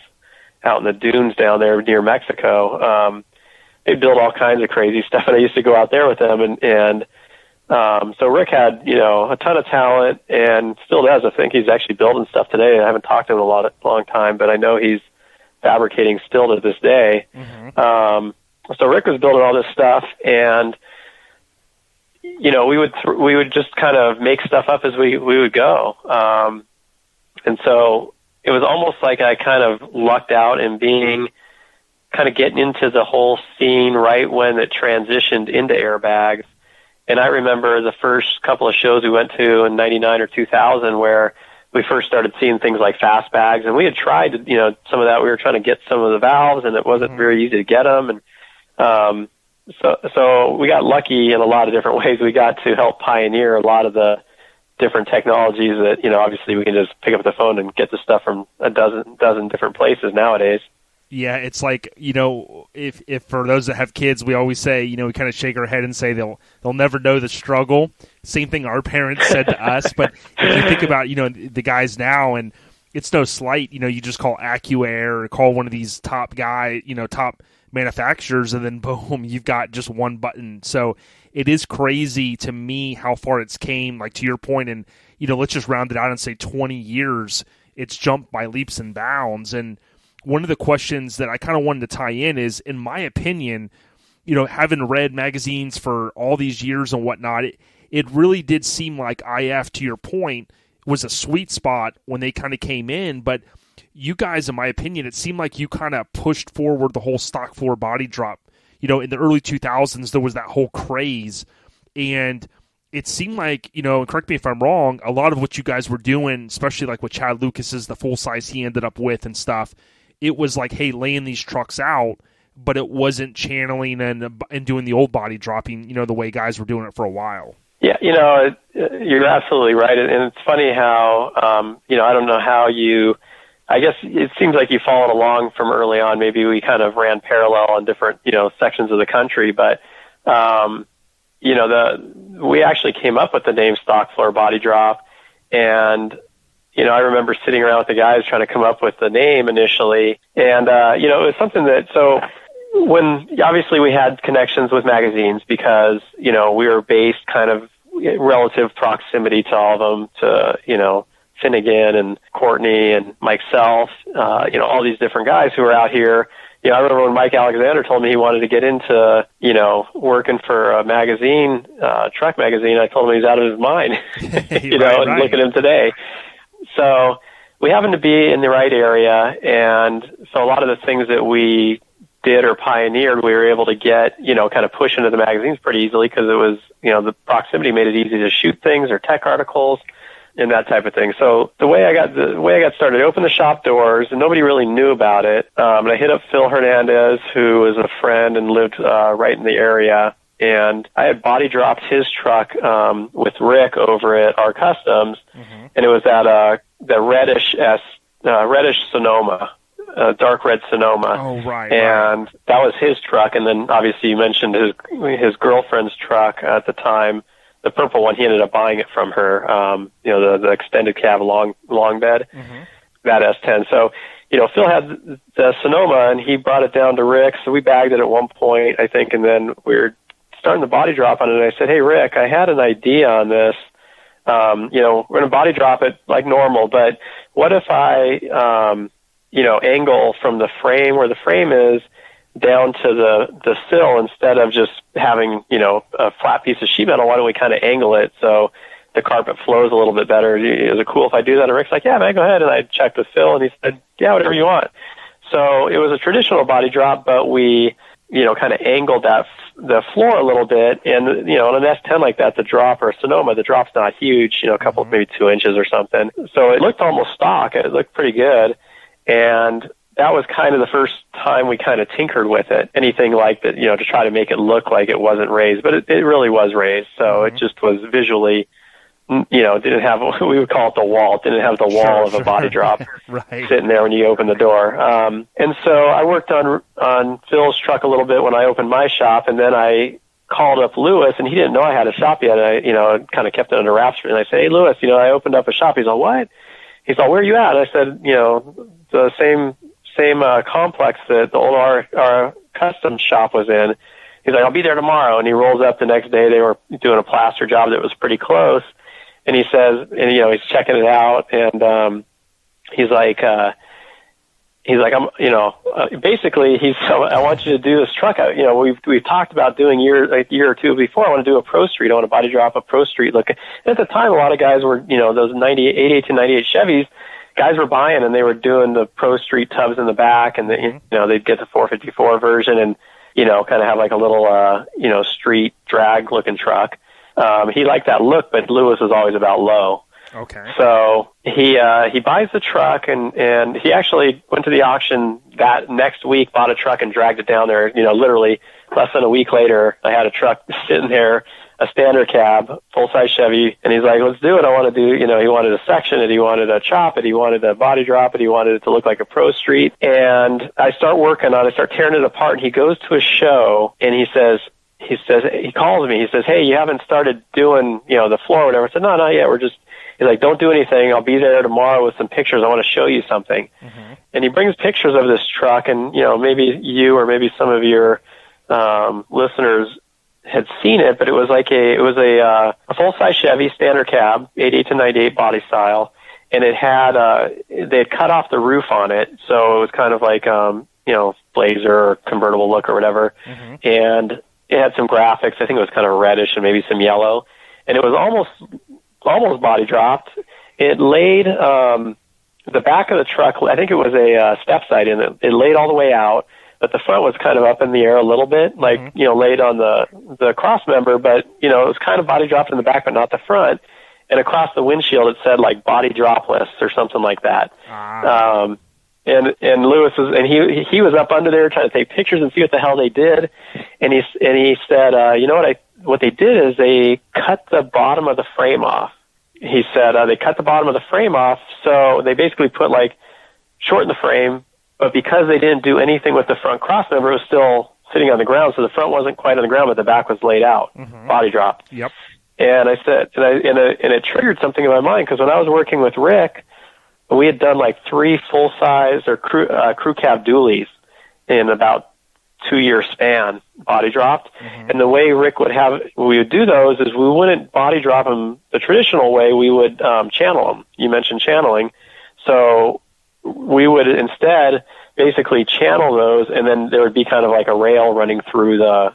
out in the dunes down there near Mexico. They built all kinds of crazy stuff, and I used to go out there with them, and so Rick had, a ton of talent, and still does. I think he's actually building stuff today. I haven't talked to him in a long time, but I know he's fabricating still to this day. Mm-hmm. So Rick was building all this stuff, and we would just kind of make stuff up as we would go. And so it was almost like I kind of lucked out in kind of getting into the whole scene right when it transitioned into airbags. And I remember the first couple of shows we went to in 99 or 2000 where we first started seeing things like fast bags. And we had tried, some of that. We were trying to get some of the valves, and it wasn't very easy to get them. And so we got lucky in a lot of different ways. We got to help pioneer a lot of the different technologies that, obviously we can just pick up the phone and get the stuff from a dozen different places nowadays. Yeah, it's like, if for those that have kids, we always say, we kind of shake our head and say they'll never know the struggle. Same thing our parents said to us. But if you think about, the guys now, and it's no slight. You just call AccuAir or call one of these top top manufacturers, and then boom, you've got just one button. So it is crazy to me how far it's came, like to your point, and let's just round it out and say 20 years, it's jumped by leaps and bounds. And one of the questions that I kind of wanted to tie in is, in my opinion, having read magazines for all these years and whatnot, it really did seem like IF, to your point, was a sweet spot when they kind of came in. But you guys, in my opinion, it seemed like you kind of pushed forward the whole stock floor body drop. In the early 2000s, there was that whole craze. And it seemed like, and correct me if I'm wrong, a lot of what you guys were doing, especially like with Chad Lucas's, the full size he ended up with and stuff, it was like, hey, laying these trucks out, but it wasn't channeling and doing the old body dropping, the way guys were doing it for a while. Yeah, you're absolutely right. And it's funny how, I don't know how I guess it seems like you've followed along from early on. Maybe we kind of ran parallel in different, sections of the country, but, we actually came up with the name stock floor body drop. And, I remember sitting around with the guys trying to come up with the name initially. And, it was something that, so when obviously we had connections with magazines because, we were based kind of relative proximity to all of them, to, Finnegan and Courtney and Mike Self, all these different guys who were out here. I remember when Mike Alexander told me he wanted to get into, working for a magazine, truck magazine, I told him he was out of his mind, and look at him today. So we happened to be in the right area. And so a lot of the things that we did or pioneered, we were able to get, kind of push into the magazines pretty easily because it was, the proximity made it easy to shoot things or tech articles and that type of thing. So the way I got started, I opened the shop doors and nobody really knew about it. And I hit up Phil Hernandez, who is a friend and lived right in the area. And I had body dropped his truck with Rick over at our Customs, and it was that the reddish Sonoma, dark red Sonoma. Oh, right. And that was his truck. And then obviously you mentioned his girlfriend's truck at the time. The purple one, he ended up buying it from her, the extended cab long bed, that S10. So, Phil had the Sonoma, and he brought it down to Rick, so we bagged it at one point, I think, and then we were starting the body drop on it, and I said, hey, Rick, I had an idea on this. We're going to body drop it like normal, but what if I, angle from the frame where the frame is down to the sill instead of just having, a flat piece of sheet metal? Why don't we kind of angle it so the carpet flows a little bit better? Is it cool if I do that? And Rick's like, yeah, man, go ahead. And I checked with Phil, and he said, yeah, whatever you want. So it was a traditional body drop, but we, kind of angled the floor a little bit. And, on an S10 like that, the drop, or a Sonoma, the drop's not huge, a couple, maybe 2 inches or something. So it looked almost stock. It looked pretty good. And that was kind of the first time we kind of tinkered with it. Anything like that, to try to make it look like it wasn't raised, but it really was raised. So it just was visually, didn't have, we would call it the wall. It didn't have the wall of a body drop sitting there when you open the door. And so I worked on Phil's truck a little bit when I opened my shop, and then I called up Lewis, and he didn't know I had a shop yet. And I, kind of kept it under wraps. And I said, hey, Lewis, I opened up a shop. He's like, what? He's like, where are you at? And I said, the same complex that the old our custom shop was in. He's like, I'll be there tomorrow. And he rolls up the next day. They were doing a plaster job that was pretty close. And he says, and he's checking it out. And he's like, basically I want you to do this truck out. We've talked about doing a year or two before. I want to do a Pro Street. I want to body drop a Pro Street look. And at the time, a lot of guys were, those 98 to 98 Chevys, guys were buying, and they were doing the Pro Street tubs in the back, and they'd get the 454 version and, kind of have like a little, street drag looking truck. He liked that look, but Lewis was always about low. Okay. So he buys the truck, and he actually went to the auction that next week, bought a truck and dragged it down there. Literally less than a week later, I had a truck sitting there, a standard cab, full-size Chevy, and he's like, let's do it. I want to do, he wanted to section it, he wanted to chop it, he wanted to body drop it, he wanted it to look like a Pro Street. And I start working on it, I start tearing it apart, and he goes to a show, and he calls me, he says, hey, you haven't started doing, the floor or whatever. I said, no, not yet. He's like, don't do anything. I'll be there tomorrow with some pictures. I want to show you something. Mm-hmm. And he brings pictures of this truck, and, maybe you or maybe some of your listeners had seen it, but it was a full-size Chevy standard cab, 88 to 98 body style, and it had they had cut off the roof on it, so it was kind of like Blazer or convertible look or whatever, mm-hmm. and it had some graphics. I think it was kind of reddish and maybe some yellow, and it was almost body dropped. It laid the back of the truck. I think it was a step side in it. It laid all the way out, but the front was kind of up in the air a little bit, like, mm-hmm. Laid on the cross member, but, it was kind of body dropped in the back, but not the front. And across the windshield, it said, like, body dropless or something like that. And Lewis he was up under there trying to take pictures and see what the hell they did. And he said, what they did is they cut the bottom of the frame off. He said, they cut the bottom of the frame off, so they basically shortened the frame, but because they didn't do anything with the front cross member, it was still sitting on the ground, so the front wasn't quite on the ground, but the back was laid out, mm-hmm. body dropped. Yep. And I said, and it triggered something in my mind, because when I was working with Rick, we had done like 3 full-size or crew cab dualies in about 2-year span, body dropped. Mm-hmm. And the way Rick we would do those is we wouldn't body drop them the traditional way. We would channel them. You mentioned channeling. So we would instead basically channel those, and then there would be kind of like a rail running through the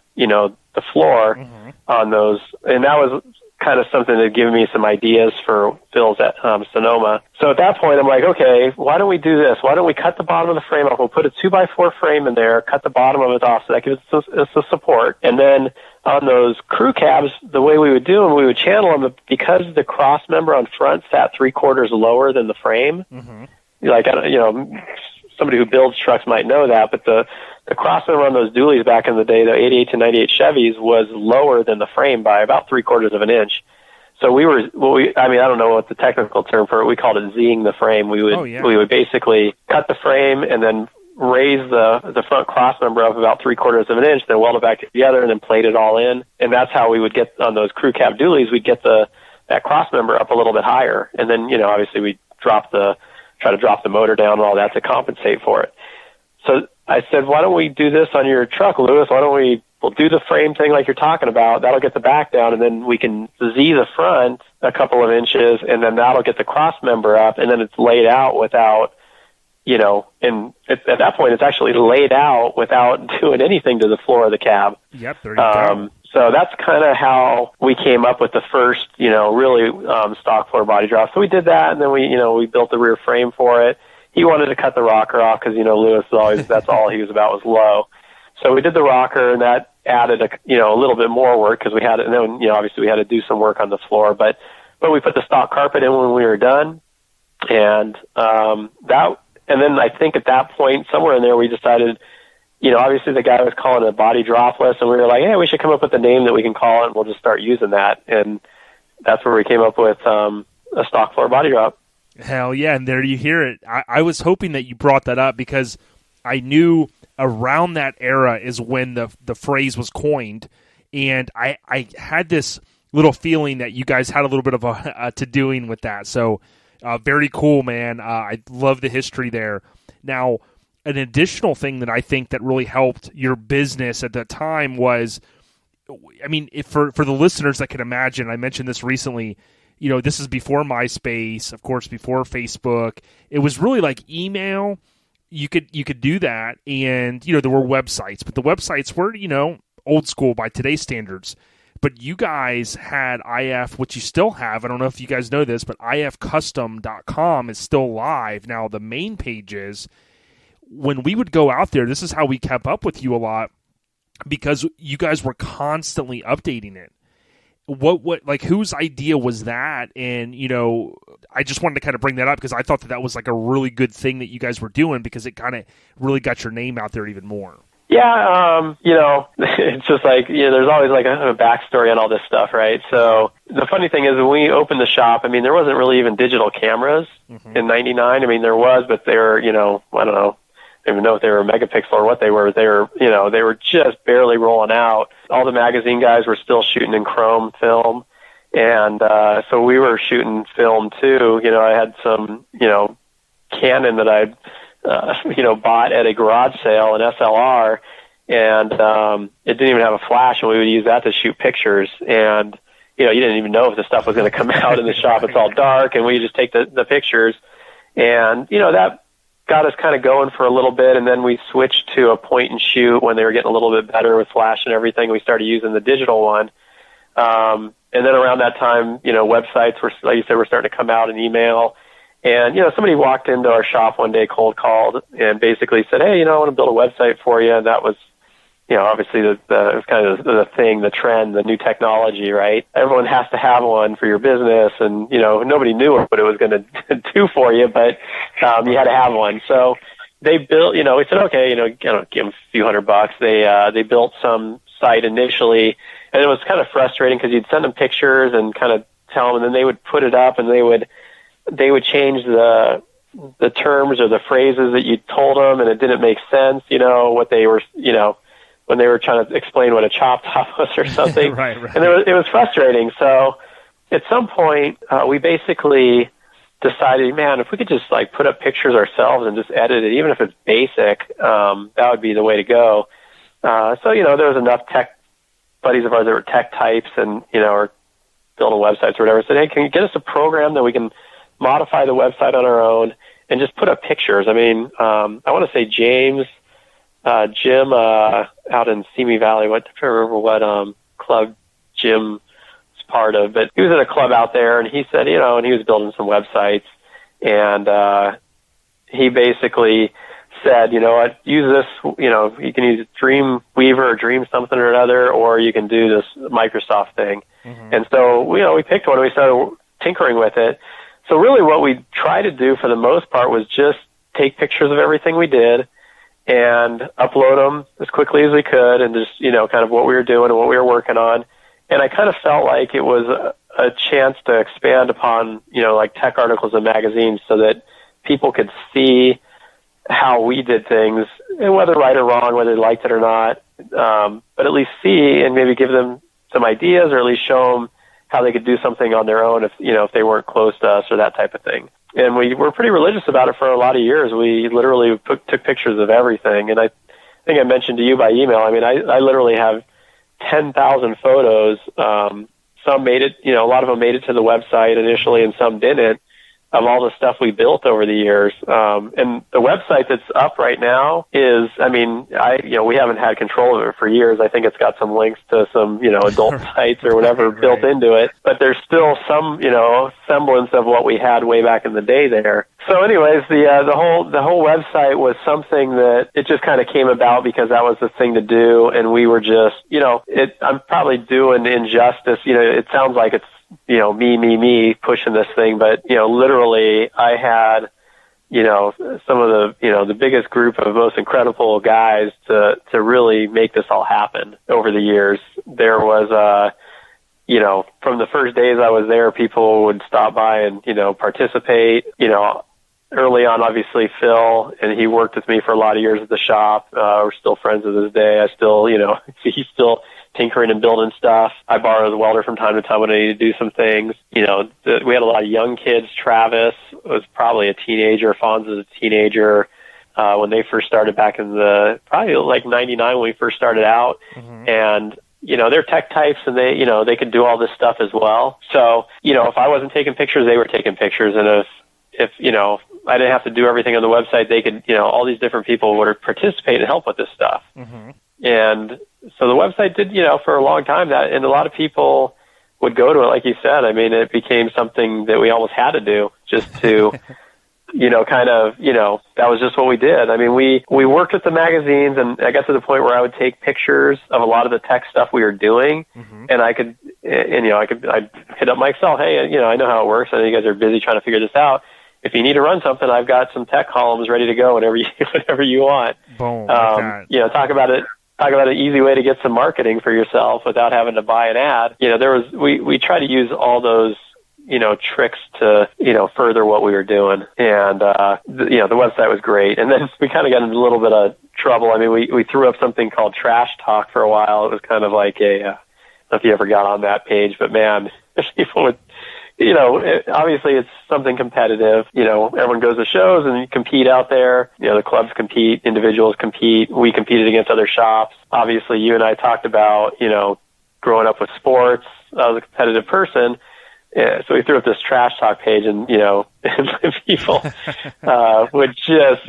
floor, mm-hmm. on those. And that was kind of something that gave me some ideas for fills at Sonoma. So at that point, I'm like, okay, why don't we do this? Why don't we cut the bottom of the frame off? We'll put a 2x4 frame in there, cut the bottom of it off so that gives us the support. And then on those crew cabs, the way we would do them, we would channel them because the cross member on front sat 3/4 lower than the frame. Mm-hmm. Like, somebody who builds trucks might know that, but the crossover on those dualies back in the day, the 88 to 98 Chevys, was lower than the frame by about 3/4 of an inch. So I don't know what the technical term for it, we called it Zing the frame. We would basically cut the frame and then raise the front cross member up about 3/4 of an inch, then weld it back together and then plate it all in. And that's how we would get on those crew cab dualies, we'd get that cross member up a little bit higher. And then, obviously we'd try to drop the motor down and all that to compensate for it. So I said, why don't we do this on your truck, Lewis? We'll do the frame thing like you're talking about. That'll get the back down, and then we can Z the front a couple of inches, and then that'll get the cross member up, and then it's laid out without, and at that point it's actually laid out without doing anything to the floor of the cab. Yep, there you go. So that's kind of how we came up with the first, really stock floor body drop. So we did that, and then we built the rear frame for it. He wanted to cut the rocker off because, Lewis is always, that's all he was about was low. So we did the rocker, and that added a little bit more work because we had it, and then, obviously we had to do some work on the floor, but we put the stock carpet in when we were done, and then I think at that point, somewhere in there, we decided, obviously the guy was calling it a body dropless, and we were like, hey, we should come up with a name that we can call it, and we'll just start using that. And that's where we came up with a stock floor body drop. Hell yeah, and there you hear it. I was hoping that you brought that up because I knew around that era is when the phrase was coined, and I had this little feeling that you guys had a little bit of a to-doing with that. So very cool, man. I love the history there. Now, an additional thing that I think that really helped your business at that time was, for the listeners that can imagine, I mentioned this recently, this is before MySpace, of course, before Facebook. It was really like email. You could do that, and, there were websites, but the websites were, old school by today's standards. But you guys had IF, which you still have. I don't know if you guys know this, but ifcustom.com is still live. Now, the main pages, when we would go out there, this is how we kept up with you a lot, because you guys were constantly updating it. What like whose idea was that? And I just wanted to kind of bring that up because I thought that was like a really good thing that you guys were doing, because it kind of really got your name out there even more. Yeah, it's just like, there's always like a backstory on all this stuff, right? So the funny thing is, when we opened the shop, there wasn't really even digital cameras in '99. There was, but they were, I don't know. I don't even know if they were a megapixel or what they were. They were just barely rolling out. All the magazine guys were still shooting in chrome film. And so we were shooting film too. I had some, Canon that I'd, bought at a garage sale, an SLR, and it didn't even have a flash, and we would use that to shoot pictures. And, you didn't even know if the stuff was going to come out in the shop. It's all dark, and we just take the pictures. And, that got us kind of going for a little bit, and then we switched to a point and shoot when they were getting a little bit better with flash and everything. We started using the digital one. And then around that time, websites were, like you said, were starting to come out in email. And, somebody walked into our shop one day, cold called, and basically said, hey, I want to build a website for you. And that was, obviously it was kind of the thing, the trend, the new technology, right? Everyone has to have one for your business. And, nobody knew what it was going to do for you, but you had to have one. So they built, we said, okay, give them a few $100. They built some site initially, and it was kind of frustrating because you'd send them pictures and kind of tell them, and then they would put it up, and they would change the terms or the phrases that you told them, and it didn't make sense, what they were, when they were trying to explain what a chop top was or something. Right. And it was frustrating. So at some point, we basically decided, man, if we could just like put up pictures ourselves and just edit it, even if it's basic, that would be the way to go. So, there was enough tech buddies of ours that were tech types and, or building websites or whatever, said, hey, can you get us a program that we can modify the website on our own and just put up pictures? I mean, I want to say Jim out in Simi Valley, I can't remember what club Jim was part of, but he was at a club out there, and he said, and he was building some websites, and he basically said, what, use this, you can use Dreamweaver or Dream something or another, or you can do this Microsoft thing. Mm-hmm. And so, we picked one and we started tinkering with it. So really what we tried to do for the most part was just take pictures of everything we did and upload them as quickly as we could, and just, kind of what we were doing and what we were working on. And I kind of felt like it was a chance to expand upon, like tech articles and magazines so that people could see how we did things, and whether right or wrong, whether they liked it or not, but at least see and maybe give them some ideas, or at least show them how they could do something on their own if they weren't close to us or that type of thing. And we were pretty religious about it for a lot of years. We literally took pictures of everything. And I think I mentioned to you by email, I mean, I literally have 10,000 photos. Some made it, a lot of them made it to the website initially, and some didn't, of all the stuff we built over the years. And the website that's up right now is, I mean, we haven't had control of it for years. I think it's got some links to some, adult sites or whatever built into it, but there's still some, semblance of what we had way back in the day there. So anyways, the whole website was something that it just kind of came about because that was the thing to do. And we were just, I'm probably doing injustice. It sounds like it's, me pushing this thing, but, literally I had, some of the biggest group of most incredible guys to really make this all happen over the years. There was, from the first days I was there, people would stop by and, participate, early on, obviously Phil, and he worked with me for a lot of years at the shop. We're still friends to this day. I still, he's still tinkering and building stuff. I borrow the welder from time to time when I need to do some things. We had a lot of young kids. Travis was probably a teenager. Fonz was a teenager when they first started back in probably like 99 when we first started out. Mm-hmm. And, they're tech types, and they could do all this stuff as well. So, if I wasn't taking pictures, they were taking pictures. And if I didn't have to do everything on the website, they could, all these different people would participate and help with this stuff. Mm-hmm. And so the website did, for a long time that, and a lot of people would go to it, like you said. I mean, it became something that we almost had to do just to, that was just what we did. I mean, we worked with the magazines, and I got to the point where I would take pictures of a lot of the tech stuff we were doing, mm-hmm. and I'd hit up Mike Sell, hey, I know how it works. I know you guys are busy trying to figure this out. If you need to run something, I've got some tech columns ready to go whenever you want. Boom. Talk about an easy way to get some marketing for yourself without having to buy an ad. We try to use all those, tricks to, further what we were doing. And, the website was great. And then we kind of got into a little bit of trouble. I mean, we threw up something called Trash Talk for a while. It was kind of like I don't know if you ever got on that page, but man, people would, obviously it's something competitive. Everyone goes to shows and you compete out there. The clubs compete, individuals compete. We competed against other shops. Obviously, you and I talked about, growing up with sports. I was a competitive person. Yeah, so we threw up this trash talk page, and and people would just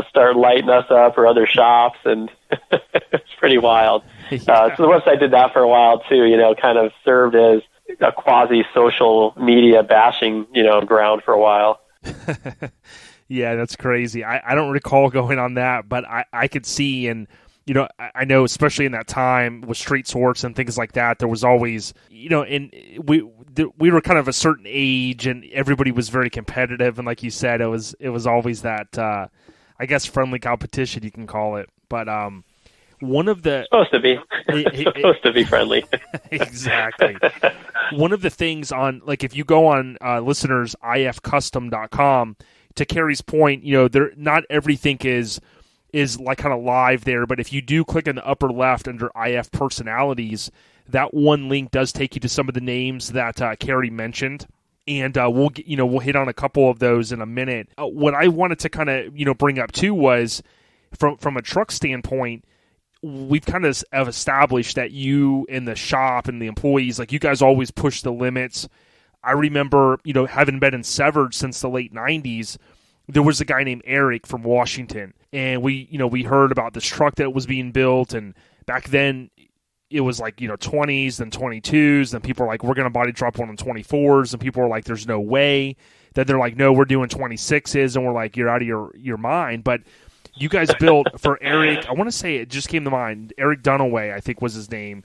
start lighting us up or other shops, and it's pretty wild. So the website did that for a while too. Kind of served as a quasi social media bashing ground for a while. Yeah, that's crazy. I don't recall going on that, but I could see, and I know especially in that time with street sports and things like that, there was always and we were kind of a certain age, and everybody was very competitive, and like you said, it was always that I guess friendly competition, you can call it. But one of the supposed to be friendly. Exactly. One of the things on, like, if you go on listeners ifcustom.com, to Cary's point, there not everything is like kind of live there, but if you do click in the upper left under IF personalities, that one link does take you to some of the names that Cary mentioned, and we'll hit on a couple of those in a minute. What I wanted to kind of bring up too was from a truck standpoint, we've kind of have established that you and the shop and the employees, like, you guys always push the limits. I remember having been in Severed since the late 90s. There was a guy named Eric from Washington, and we heard about this truck that was being built, and back then it was like 20s, then 22s, then people were like, we're going to body drop one on 24s, and people were like, there's no way. Then they're like, no, we're doing 26s, and we're like, you're out of your mind. But you guys built for Eric, I want to say, it just came to mind, Eric Dunaway, I think was his name.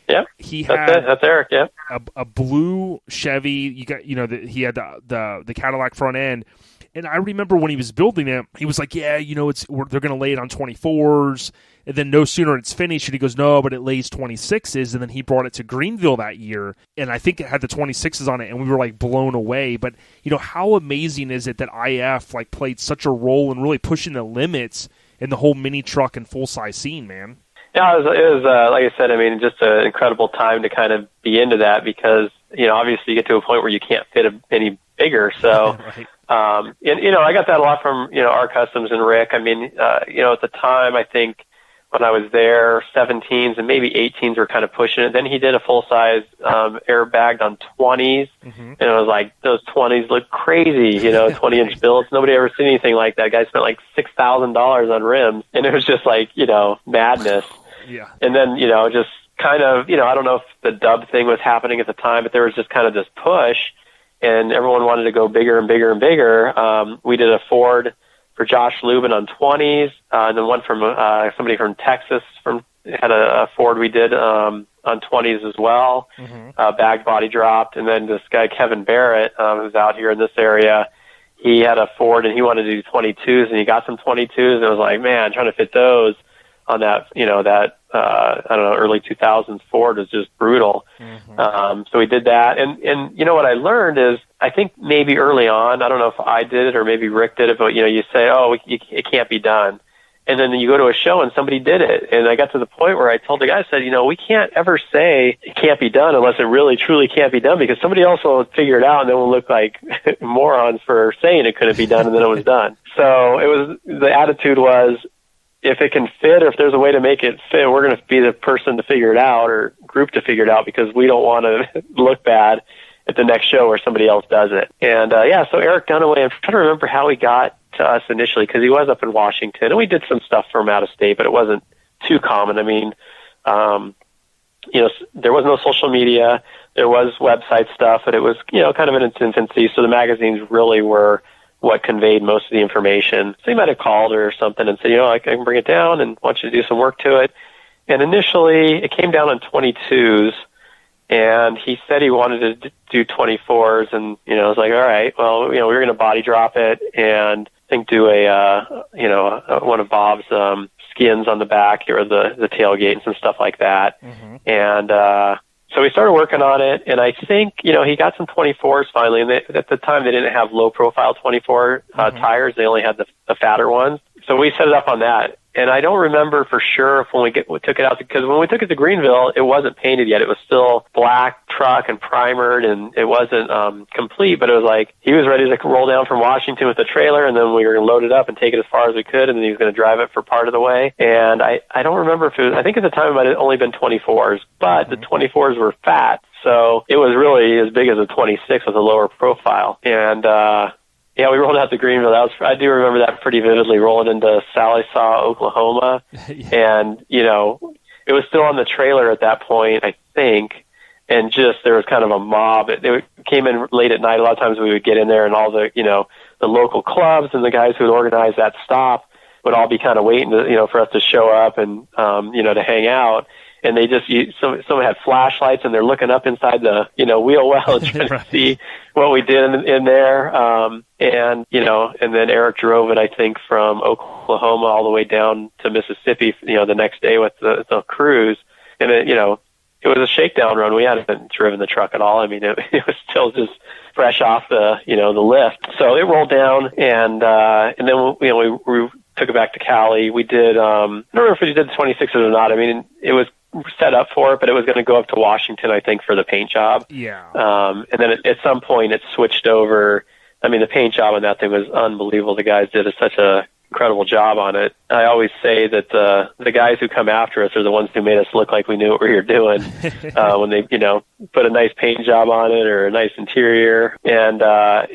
Yeah, that's Eric. Yeah, a blue Chevy. He had the Cadillac front end. And I remember when he was building it, he was like, yeah, they're going to lay it on 24s. And then no sooner it's finished, and he goes, no, but it lays 26s. And then he brought it to Greenville that year, and I think it had the 26s on it, and we were like blown away. But, how amazing is it that IF like played such a role in really pushing the limits in the whole mini truck and full-size scene, man? Yeah, it was like I said, I mean, just an incredible time to kind of be into that, because, obviously you get to a point where you can't fit any bigger. So, right. And, I got that a lot from, our customs and Rick. I mean, at the time, I think when I was there, 17s and maybe 18s were kind of pushing it. Then he did a full-size airbagged on 20s, and it was like, those 20s look crazy, 20-inch builds. Nobody ever seen anything like that. Guy spent like $6,000 on rims, and it was just like, madness. Yeah. And then, just kind of, I don't know if the dub thing was happening at the time, but there was just kind of this push, and everyone wanted to go bigger and bigger and bigger. We did a Ford for Josh Lubin on 20s, and then one from somebody from Texas had a Ford we did on 20s as well, bagged body dropped. And then this guy, Kevin Barrett, who's out here in this area, he had a Ford, and he wanted to do 22s, and he got some 22s, and it was like, man, trying to fit those on that, I don't know, early 2000s Ford was just brutal. So we did that. And what I learned is, I think maybe early on, I don't know if I did it or maybe Rick did it, but, you say, oh, it can't be done. And then you go to a show and somebody did it. And I got to the point where I told the guy, I said, we can't ever say it can't be done unless it really, truly can't be done, because somebody else will figure it out, and then we'll look like morons for saying it couldn't be done, and then it was done. So the attitude was, if it can fit, or if there's a way to make it fit, we're going to be the person to figure it out, or group to figure it out, because we don't want to look bad at the next show where somebody else does it. And so Eric Dunaway, I'm trying to remember how he got to us initially, because he was up in Washington, and we did some stuff for him out of state, but it wasn't too common. I mean, there was no social media, there was website stuff, but it was, kind of in its infancy, so the magazines really were what conveyed most of the information. So he might have called or something and said, I can bring it down and want you to do some work to it. And initially, it came down on 22s, and he said he wanted to do 24s, and, I was like, all right, well, we were going to body drop it and I think do one of Bob's skins on the back, or the tailgate and some stuff like that. And so we started working on it, and I think, he got some 24s finally, and at the time they didn't have low-profile 24 tires. They only had the fatter ones. So we set it up on that, And I don't remember for sure if we took it out, because when we took it to Greenville, it wasn't painted yet. It was still black truck and primered, and it wasn't complete, but it was like he was ready to roll down from Washington with the trailer, and then we were going to load it up and take it as far as we could, and then he was going to drive it for part of the way. And I don't remember if it was, I think at the time it might have only been 24s, but the 24s were fat, so it was really as big as a 26 with a lower profile. And yeah, we rolled out to Greenville. I do remember that pretty vividly, rolling into Sallisaw, Oklahoma. Yeah. And, you know, it was still on the trailer at that point, I think, and just there was kind of a mob. It came in late at night. A lot of times we would get in there, and all the, you know, the local clubs and the guys who would organize that stop would all be kind of waiting to, you know, for us to show up and, you know, to hang out. And they just, someone had flashlights, and they're looking up inside the, you know, wheel well and trying to see what we did in there. And, you know, and then Eric drove it, I think, from Oklahoma all the way down to Mississippi, you know, the next day with the cruise. And it, you know, it was a shakedown run. We hadn't driven the truck at all. I mean, it was still just fresh off the, you know, the lift. So it rolled down, and then, you know, we took it back to Cary. We did, I don't remember if we did the 26s or not. I mean, it was set up for it, but it was going to go up to Washington, I think, for the paint job. Yeah. And then at some point it switched over. I mean, the paint job on that thing was unbelievable. The guys did such a incredible job on it. I always say that the guys who come after us are the ones who made us look like we knew what we were doing when they, you know, put a nice paint job on it or a nice interior. And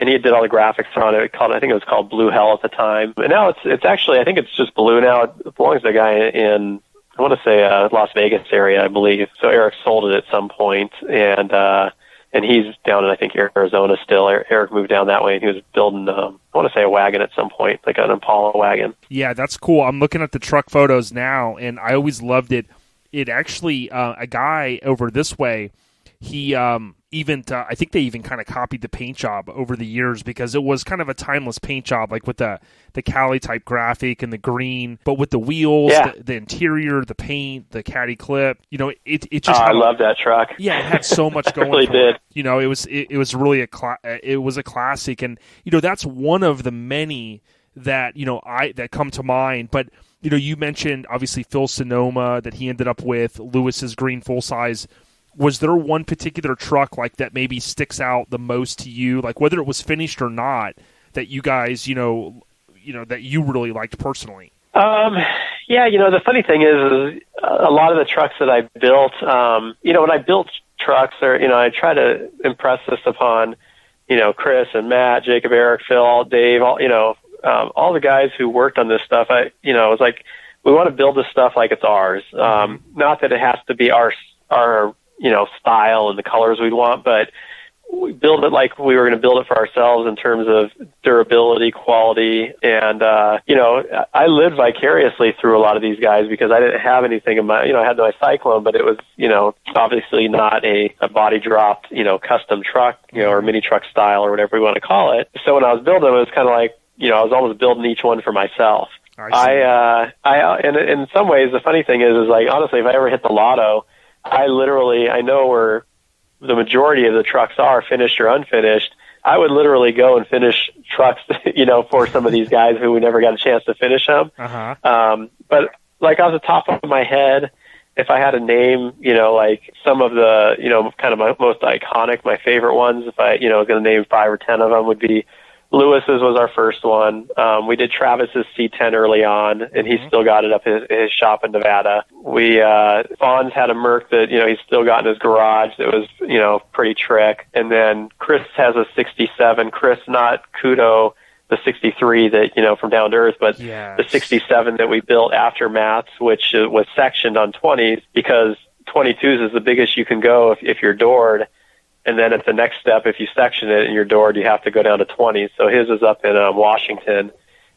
he did all the graphics on it. I think it was called Blue Hell at the time. And now it's actually, I think it's just blue now. It belongs to a guy in, I want to say Las Vegas area, I believe. So Eric sold it at some point, and he's down in, I think, Arizona still. Eric moved down that way, and he was building, I want to say, a wagon at some point, like an Impala wagon. Yeah, that's cool. I'm looking at the truck photos now, and I always loved it. It actually, a guy over this way, he I think they even kind of copied the paint job over the years, because it was kind of a timeless paint job, like with the Cali type graphic and the green, but with the wheels, yeah. the interior, the paint, the caddy clip. You know, it just. I love that truck. Yeah, it had so much going. It really did. It. You know, it was really it was a classic, and you know that's one of the many that that come to mind. But you know, you mentioned obviously Phil Sonoma that he ended up with, Lewis's green full size. Was there one particular truck like that maybe sticks out the most to you, like whether it was finished or not, that you guys, you know, that you really liked personally? Yeah, you know, the funny thing is a lot of the trucks that I built, you know, when I built trucks, or, you know, I try to impress this upon, you know, Chris and Matt, Jacob, Eric, Phil, Dave, all, you know, all the guys who worked on this stuff. I was like, we want to build this stuff like it's ours. Not that it has to be our you know, style and the colors we'd want, but we build it like we were going to build it for ourselves in terms of durability, quality, and, you know, I lived vicariously through a lot of these guys because I didn't have anything in my, you know, I had my Cyclone, but it was, you know, obviously not a body dropped, you know, custom truck, you know, or mini truck style or whatever we want to call it. So when I was building it was kind of like, you know, I was almost building each one for myself. And in some ways, the funny thing is like, honestly, if I ever hit the lotto, I know where the majority of the trucks are, finished or unfinished. I would literally go and finish trucks, you know, for some of these guys who we never got a chance to finish them. But like off the top of my head, if I had to name, you know, like some of the, you know, kind of my most iconic, my favorite ones, if I, you know, was going to name 5 or 10 of them, would be Lewis's was our first one. We did Travis's C10 early on, and he's still got it up in his shop in Nevada. Fawn's had a Merc that, you know, he's still got in his garage that was, you know, pretty trick. And then Chris has a 67. Chris, not Kudo, the 63 that, you know, from Down to Earth, but the 67 that we built after Matt's, which was sectioned on 20s, because 22s is the biggest you can go if you're doored. And then at the next step, if you section it and you're doored, you have to go down to 20. So his is up in Washington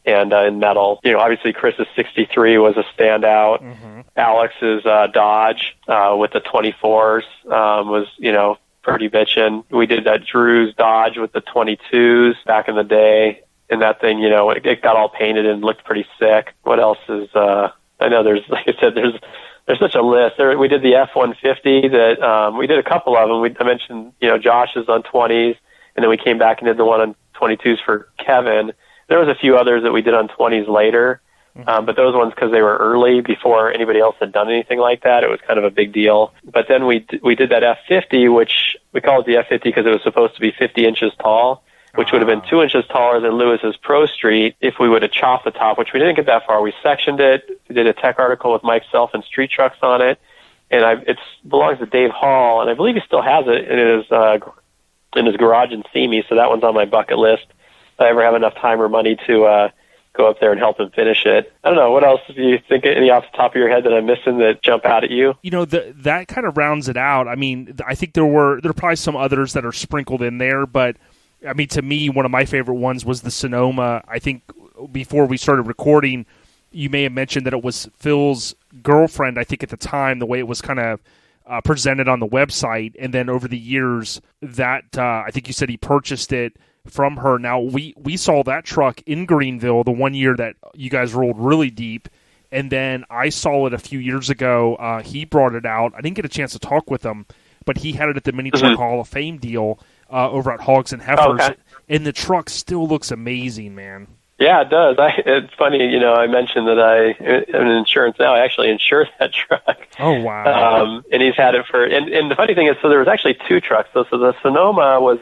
and in metal. You know, obviously Chris's 63 was a standout. Alex's Dodge with the 24s was, you know, pretty bitchin'. We did that Drew's Dodge with the 22s back in the day. And that thing, you know, it got all painted and looked pretty sick. What else is, I know there's, like I said, there's such a list. We did the F-150 that, we did a couple of them. I mentioned, you know, Josh's on 20s, and then we came back and did the one on 22s for Kevin. There was a few others that we did on 20s later. But those ones, because they were early before anybody else had done anything like that, it was kind of a big deal. But then we did that F50, which we called it the F50 because it was supposed to be 50 inches tall, which would have been 2 inches taller than Lewis's Pro Street if we would have chopped the top, which we didn't get that far. We sectioned it. We did a tech article with Mike Self and Street Trucks on it. And it belongs to Dave Hall, and I believe he still has it in his garage in Simi, so that one's on my bucket list. If I ever have enough time or money to go up there and help him finish it. I don't know. What else do you think, any off the top of your head that I'm missing that jump out at you? That kind of rounds it out. I mean, I think there are probably some others that are sprinkled in there, but I mean, to me, one of my favorite ones was the Sonoma. I think before we started recording, you may have mentioned that it was Phil's girlfriend, I think at the time, the way it was kind of presented on the website. And then over the years, that I think you said he purchased it from her. Now, we saw that truck in Greenville the one year that you guys rolled really deep. And then I saw it a few years ago. He brought it out. I didn't get a chance to talk with him, but he had it at the Mini Truck Hall of Fame deal over at Hogs and Heifers. Okay. And the truck still looks amazing, man. Yeah, it does. It's funny, I mentioned that I'm in insurance now. I actually insure that truck. Oh, wow. And he's had it and the funny thing is, so there was actually two trucks. So the Sonoma was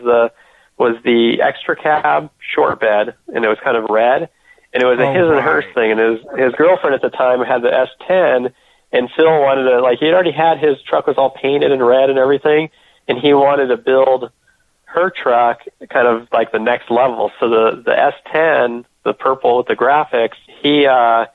the extra cab short bed, and it was kind of red, and it was a his and hers thing. And his girlfriend at the time had the S10, and Phil wanted to, he had already had his truck was all painted in red and everything, and he wanted to build her truck kind of like the next level. So the S10, the purple with the graphics,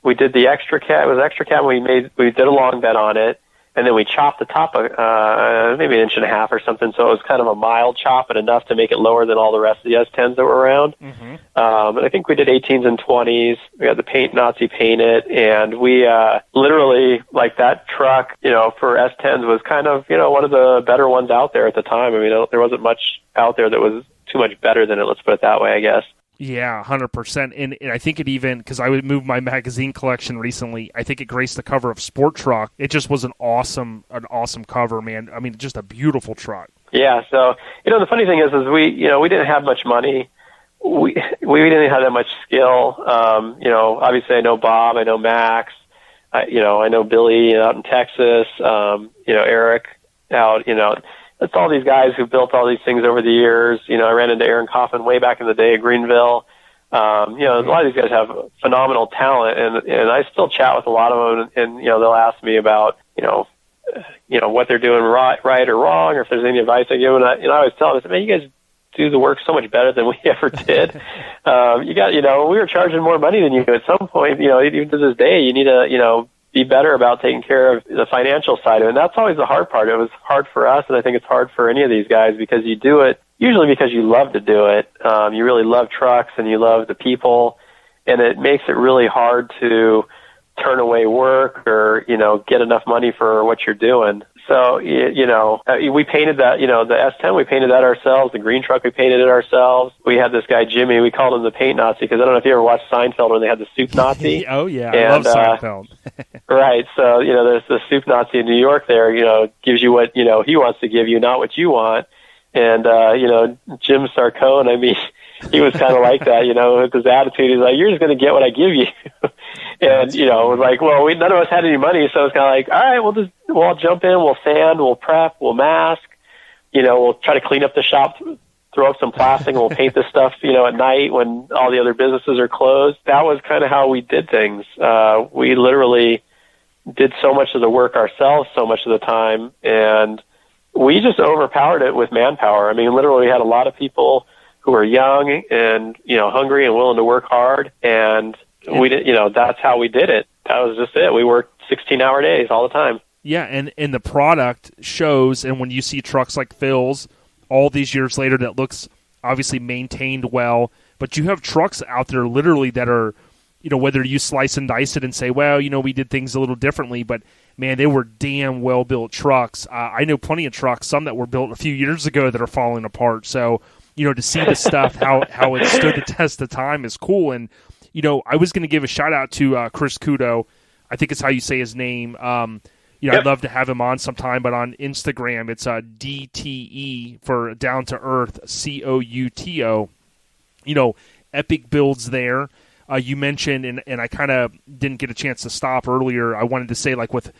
we did the extra cab. It was extra cab. We did a long bed on it, and then we chopped the top maybe 1.5 inches or something. So it was kind of a mild chop, but enough to make it lower than all the rest of the S10s that were around. Mm-hmm. And I think we did 18s and 20s. We had the paint Nazi paint it, and we literally, that truck, for S10s was kind of, one of the better ones out there at the time. I mean, there wasn't much out there that was too much better than it. Let's put it that way, I guess. Yeah, 100%. And I think it even, because I would move my magazine collection recently, I think it graced the cover of Sport Truck. It just was an awesome cover, man. I mean, just a beautiful truck. Yeah, so, the funny thing is we didn't have much money. We didn't have that much skill. Obviously I know Bob, I know Max, I know Billy out in Texas, Eric out, it's all these guys who built all these things over the years. I ran into Aaron Coffin way back in the day at Greenville. A lot of these guys have phenomenal talent, and I still chat with a lot of them, and they'll ask me about, what they're doing right or wrong, or if there's any advice I give them. And I always tell them, man, you guys do the work so much better than we ever did. We were charging more money than you at some point. Even to this day, you need to, be better about taking care of the financial side of it. And that's always the hard part. It was hard for us, and I think it's hard for any of these guys because you do it usually because you love to do it. You really love trucks and you love the people, and it makes it really hard to turn away work or, get enough money for what you're doing. So, we painted that, the S10, we painted that ourselves. The green truck, we painted it ourselves. We had this guy, Jimmy, we called him the Paint Nazi because I don't know if you ever watched Seinfeld when they had the Soup Nazi. Oh, yeah, I love Seinfeld. Right, so, there's the Soup Nazi in New York there, gives you what, he wants to give you, not what you want. And, Jim Sarcone, I mean, he was kind of like that, with his attitude. He's like, you're just going to get what I give you. And, it was like, well, none of us had any money, so it's kind of like, all right, we'll jump in, we'll sand, we'll prep, we'll mask, we'll try to clean up the shop, throw up some plastic, and we'll paint this stuff, at night when all the other businesses are closed. That was kind of how we did things. We literally did so much of the work ourselves so much of the time, and we just overpowered it with manpower. I mean, literally we had a lot of people who were young and, hungry and willing to work hard, and we did, that's how we did it. That was just it. We worked 16-hour days all the time. Yeah, and the product shows, and when you see trucks like Phil's all these years later that looks obviously maintained well, but you have trucks out there literally that are, whether you slice and dice it and say, well, we did things a little differently, but man, they were damn well-built trucks. I know plenty of trucks, some that were built a few years ago that are falling apart. So, to see the stuff, how it stood the test of time is cool. And, I was going to give a shout-out to Chris Kudo. I think it's how you say his name. I'd love to have him on sometime, but on Instagram, it's DTE for Down to Earth, COUTO. Epic builds there. you mentioned, and I kind of didn't get a chance to stop earlier. I wanted to say, like with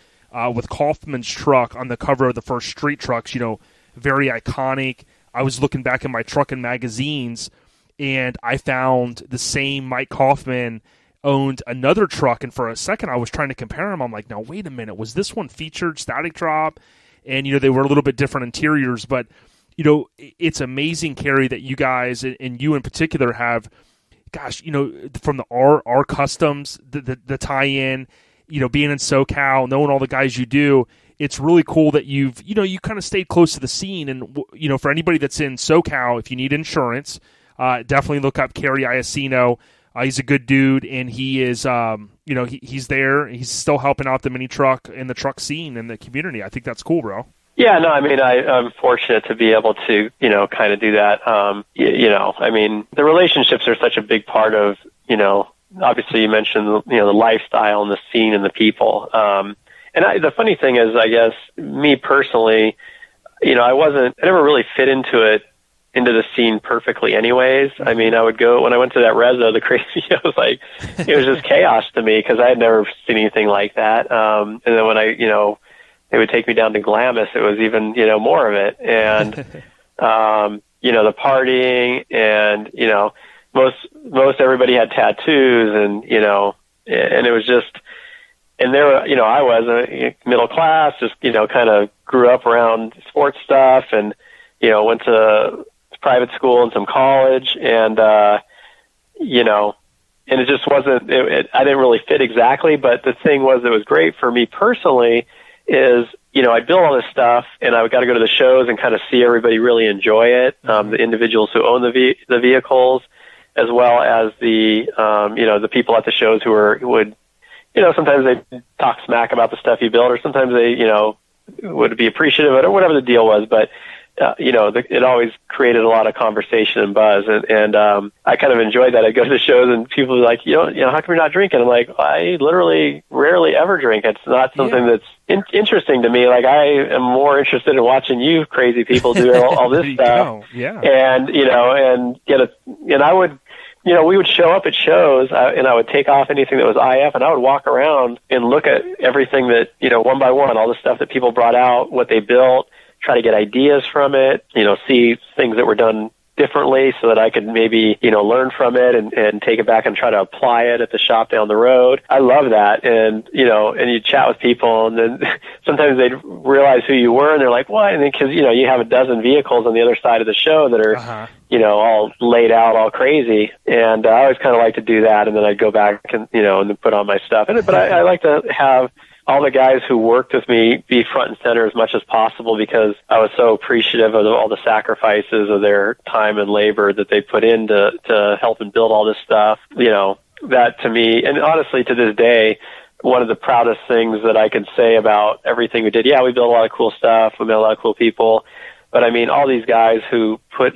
Kaufman's truck on the cover of the first Street Trucks, very iconic. I was looking back in my Truckin magazines, and I found the same Mike Kaufman owned another truck, and for a second I was trying to compare them. I'm like, now wait a minute, was this one featured static drop? And they were a little bit different interiors, but it's amazing, Cary, that you guys and you in particular have, gosh, from the R Customs, the tie-in, being in SoCal, knowing all the guys you do. It's really cool that you kind of stayed close to the scene. And for anybody that's in SoCal, if you need insurance, definitely look up Cary Iaccino. He's a good dude, and he is, he's there. He's still helping out the mini truck and the truck scene in the community. I think that's cool, bro. Yeah, no, I mean, I'm fortunate to be able to, kind of do that. I mean, the relationships are such a big part of, obviously you mentioned, the lifestyle and the scene and the people. The funny thing is, I guess, me personally, I never really fit into the scene perfectly anyways. I mean, when I went to that Rezo, the crazy, it was just chaos to me because I had never seen anything like that. And then when they would take me down to Glamis, it was even, more of it. And, the partying and, most everybody had tattoos and it was just, and there, I was a middle class, just, kind of grew up around sports stuff and, went to private school and some college and, and it just wasn't, I didn't really fit exactly, but the thing was, it was great for me personally is, I built all this stuff and I got to go to the shows and kind of see everybody really enjoy it. The individuals who own the vehicles, as well as the, the people at the shows who would, sometimes they talk smack about the stuff you built, or sometimes they, would be appreciative of it, or whatever the deal was. But, it always created a lot of conversation and buzz. And I kind of enjoyed that. I'd go to the shows and people would be like, how come you're not drinking? I'm like, I literally rarely ever drink. It's not something that's interesting to me. Like, I am more interested in watching you crazy people do all this stuff. Yeah. And, and I would, we would show up at shows and I would take off anything that was IF and I would walk around and look at everything that, one by one, all the stuff that people brought out, what they built, try to get ideas from it, see things that were done differently so that I could maybe, learn from it and take it back and try to apply it at the shop down the road. I love that. And, and you chat with people and then sometimes they'd realize who you were and they're like, what? And then cause, you have a dozen vehicles on the other side of the show that are, all laid out all crazy. And I always kind of like to do that. And then I'd go back and, and then put on my stuff. But I like to have all the guys who worked with me be front and center as much as possible because I was so appreciative of all the sacrifices of their time and labor that they put in to help and build all this stuff. That to me, and honestly to this day, one of the proudest things that I can say about everything we did. Yeah, we built a lot of cool stuff. We met a lot of cool people. But I mean, all these guys who put,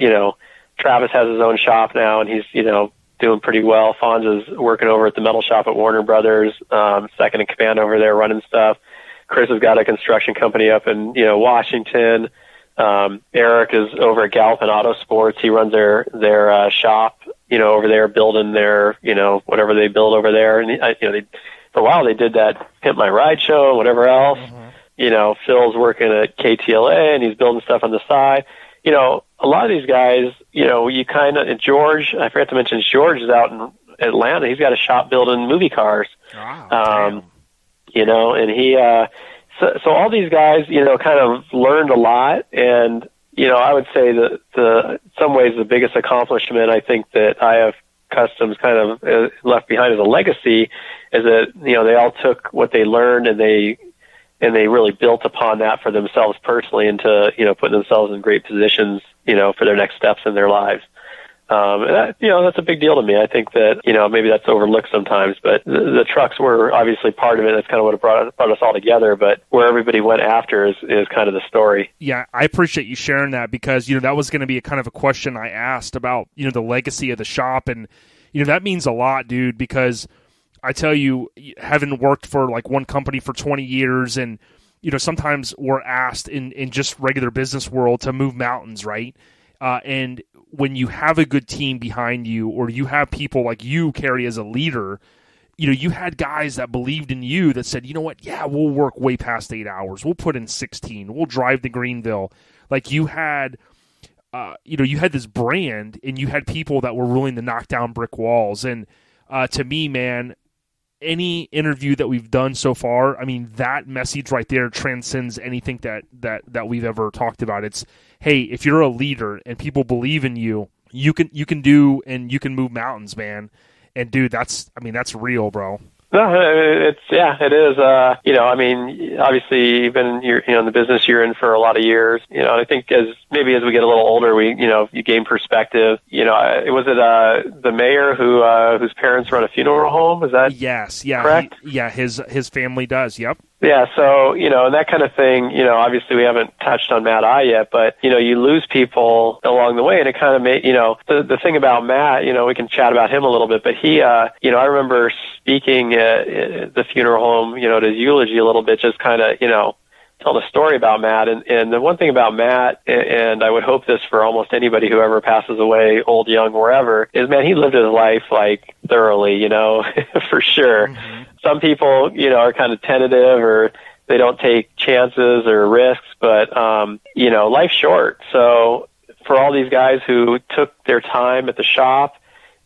Travis has his own shop now and he's, doing pretty well. Fonz is working over at the metal shop at Warner Brothers, second in command over there running stuff. Chris has got a construction company up in, Washington. Eric is over at Galpin Auto Sports. He runs their shop, over there building their, whatever they build over there. And, for a while they did that Pimp My Ride show and whatever else. Mm-hmm. Phil's working at KTLA and he's building stuff on the side. A lot of these guys, you kind of, George, I forgot to mention, George is out in Atlanta. He's got a shop building movie cars. Wow, and he, so all these guys, kind of learned a lot. And, I would say that in some ways the biggest accomplishment I think that IF Customs kind of left behind as a legacy is that, they all took what they learned and they really built upon that for themselves personally into, putting themselves in great positions, for their next steps in their lives. And that, that's a big deal to me. I think that, maybe that's overlooked sometimes, but the trucks were obviously part of it. That's kind of what brought us all together, but where everybody went after is kind of the story. Yeah, I appreciate you sharing that because, that was going to be a kind of a question I asked about, the legacy of the shop. And, that means a lot, dude, because I tell you, having worked for like one company for 20 years and, sometimes we're asked in just regular business world to move mountains, right? And when you have a good team behind you, or you have people like you, Cary, as a leader, you had guys that believed in you that said, you know what, yeah, we'll work way past 8 hours. We'll put in 16. We'll drive to Greenville. Like you had, you had this brand, and you had people that were willing to knock down brick walls. And to me, man, any interview that we've done so far, I mean, that message right there transcends anything that we've ever talked about. It's, hey, if you're a leader and people believe in you, you can do and you can move mountains, man. And dude, that's real, bro. No, it is. I mean, obviously you've been, in the business you're in for a lot of years, and I think as we get a little older, you gain perspective. Was it the mayor whose parents run a funeral home? Is that yes, yeah, correct? His family does. Yep. Yeah, so, and that kind of thing, obviously we haven't touched on Matt I yet, but, you lose people along the way, and it kind of made, the thing about Matt, we can chat about him a little bit, but he, I remember speaking at the funeral home, at his eulogy a little bit, just kind of, telling a story about Matt, and the one thing about Matt, and I would hope this for almost anybody who ever passes away, old, young, wherever, is, man, he lived his life, like, thoroughly, for sure. Mm-hmm. Some people, are kind of tentative, or they don't take chances or risks, but, life's short. So for all these guys who took their time at the shop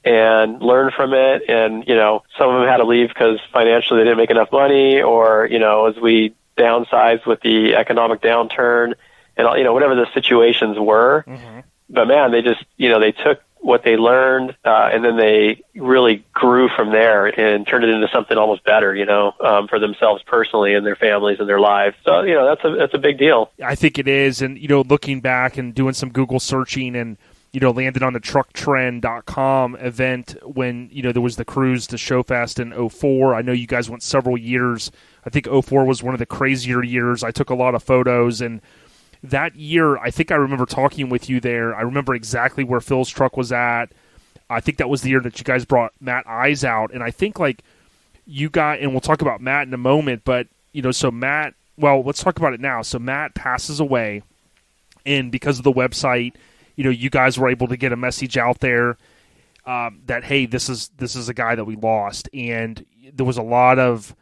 and learned from it, and, some of them had to leave because financially they didn't make enough money, or, as we downsized with the economic downturn and, whatever the situations were. Mm-hmm. But man, they just, they took what they learned, and then they really grew from there and turned it into something almost better, for themselves personally and their families and their lives. So, that's a big deal. I think it is. And, looking back and doing some Google searching and, landed on the trucktrend.com event when, there was the cruise to Showfest in 2004. I know you guys went several years. I think 2004 was one of the crazier years. I took a lot of photos, and that year, I think I remember talking with you there. I remember exactly where Phil's truck was at. I think that was the year that you guys brought Matt Eyes out. And I think, like, you got, and we'll talk about Matt in a moment, but, so Matt, well, let's talk about it now. So Matt passes away, and because of the website, you guys were able to get a message out there that, hey, this is a guy that we lost. And there was a lot of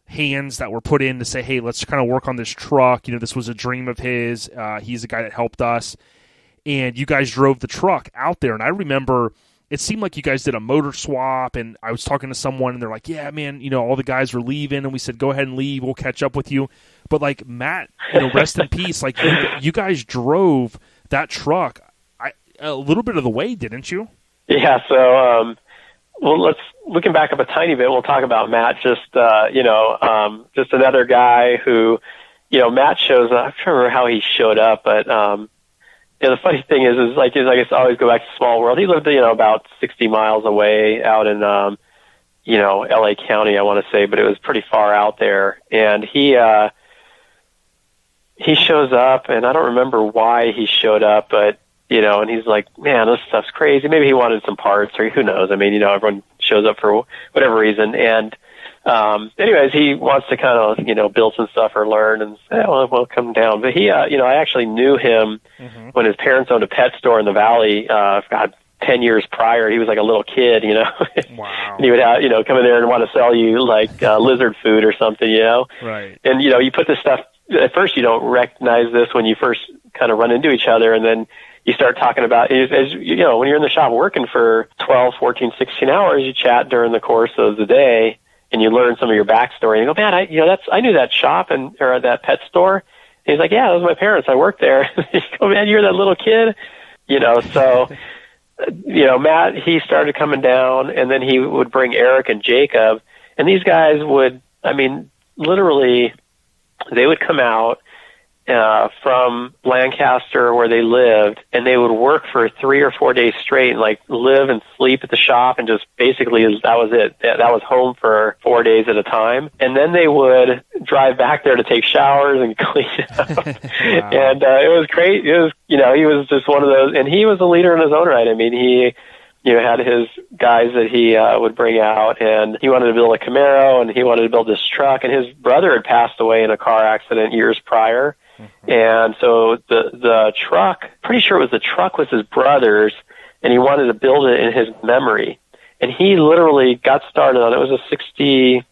hands that were put in to say, hey, let's kind of work on this truck. This was a dream of his. He's a guy that helped us. And you guys drove the truck out there. And I remember it seemed like you guys did a motor swap. And I was talking to someone, and they're like, yeah, man, all the guys were leaving. And we said, go ahead and leave. We'll catch up with you. But, like, Matt, rest in peace. Like, you guys drove that truck a little bit of the way, didn't you? Yeah, so we can back up a tiny bit. We'll talk about Matt, just another guy who, Matt shows up. I'm trying to remember how he showed up, but, the funny thing is I guess I always go back to small world. He lived, about 60 miles away out in, LA County, I want to say, but it was pretty far out there. And he shows up, and I don't remember why he showed up, but, and he's like, man, this stuff's crazy. Maybe he wanted some parts, or who knows? I mean, everyone shows up for whatever reason. And anyways, he wants to kind of, build some stuff or learn, and say, well, we'll come down. But he, I actually knew him when his parents owned a pet store in the Valley, 10 years prior. He was like a little kid, Wow. And he would have, come in there and want to sell you like lizard food or something, Right. And, you put this stuff, at first you don't recognize this when you first kind of run into each other, and then you start talking about, as when you're in the shop working for 12, 14, 16 hours, you chat during the course of the day, and you learn some of your backstory. And you go, man, I knew that shop or that pet store. And he's like, yeah, those were my parents. I worked there. You go, man, you're that little kid. So, Matt, he started coming down, and then he would bring Eric and Jacob. And these guys would, literally, they would come out from Lancaster where they lived, and they would work for 3 or 4 days straight and like live and sleep at the shop, and just basically that was it. That was home for 4 days at a time. And then they would drive back there to take showers and clean up. Wow. And it was great. It was, he was just one of those, and he was a leader in his own right. I mean, he had his guys that he would bring out, and he wanted to build a Camaro, and he wanted to build this truck, and his brother had passed away in a car accident years prior. And so the truck pretty sure the truck was his brother's, and he wanted to build it in his memory. And he literally got started on it. It was a 67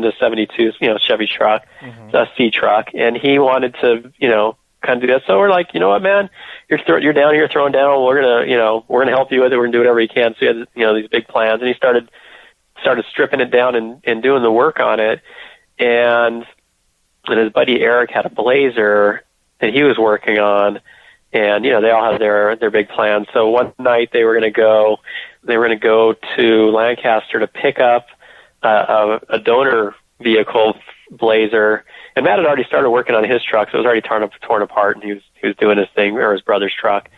to 72, Chevy truck, a C truck, and he wanted to, kind of do that. So we're like, you know what, man, you're down here throwing down. We're gonna help you with it. We're gonna do whatever we can. So he had, these big plans, and he started stripping it down and doing the work on it. And his buddy Eric had a Blazer that he was working on, and they all had their big plans. So one night they were gonna go to Lancaster to pick up a donor vehicle Blazer, and Matt had already started working on his truck, so it was already torn apart, and he was doing his thing, or his brother's truck.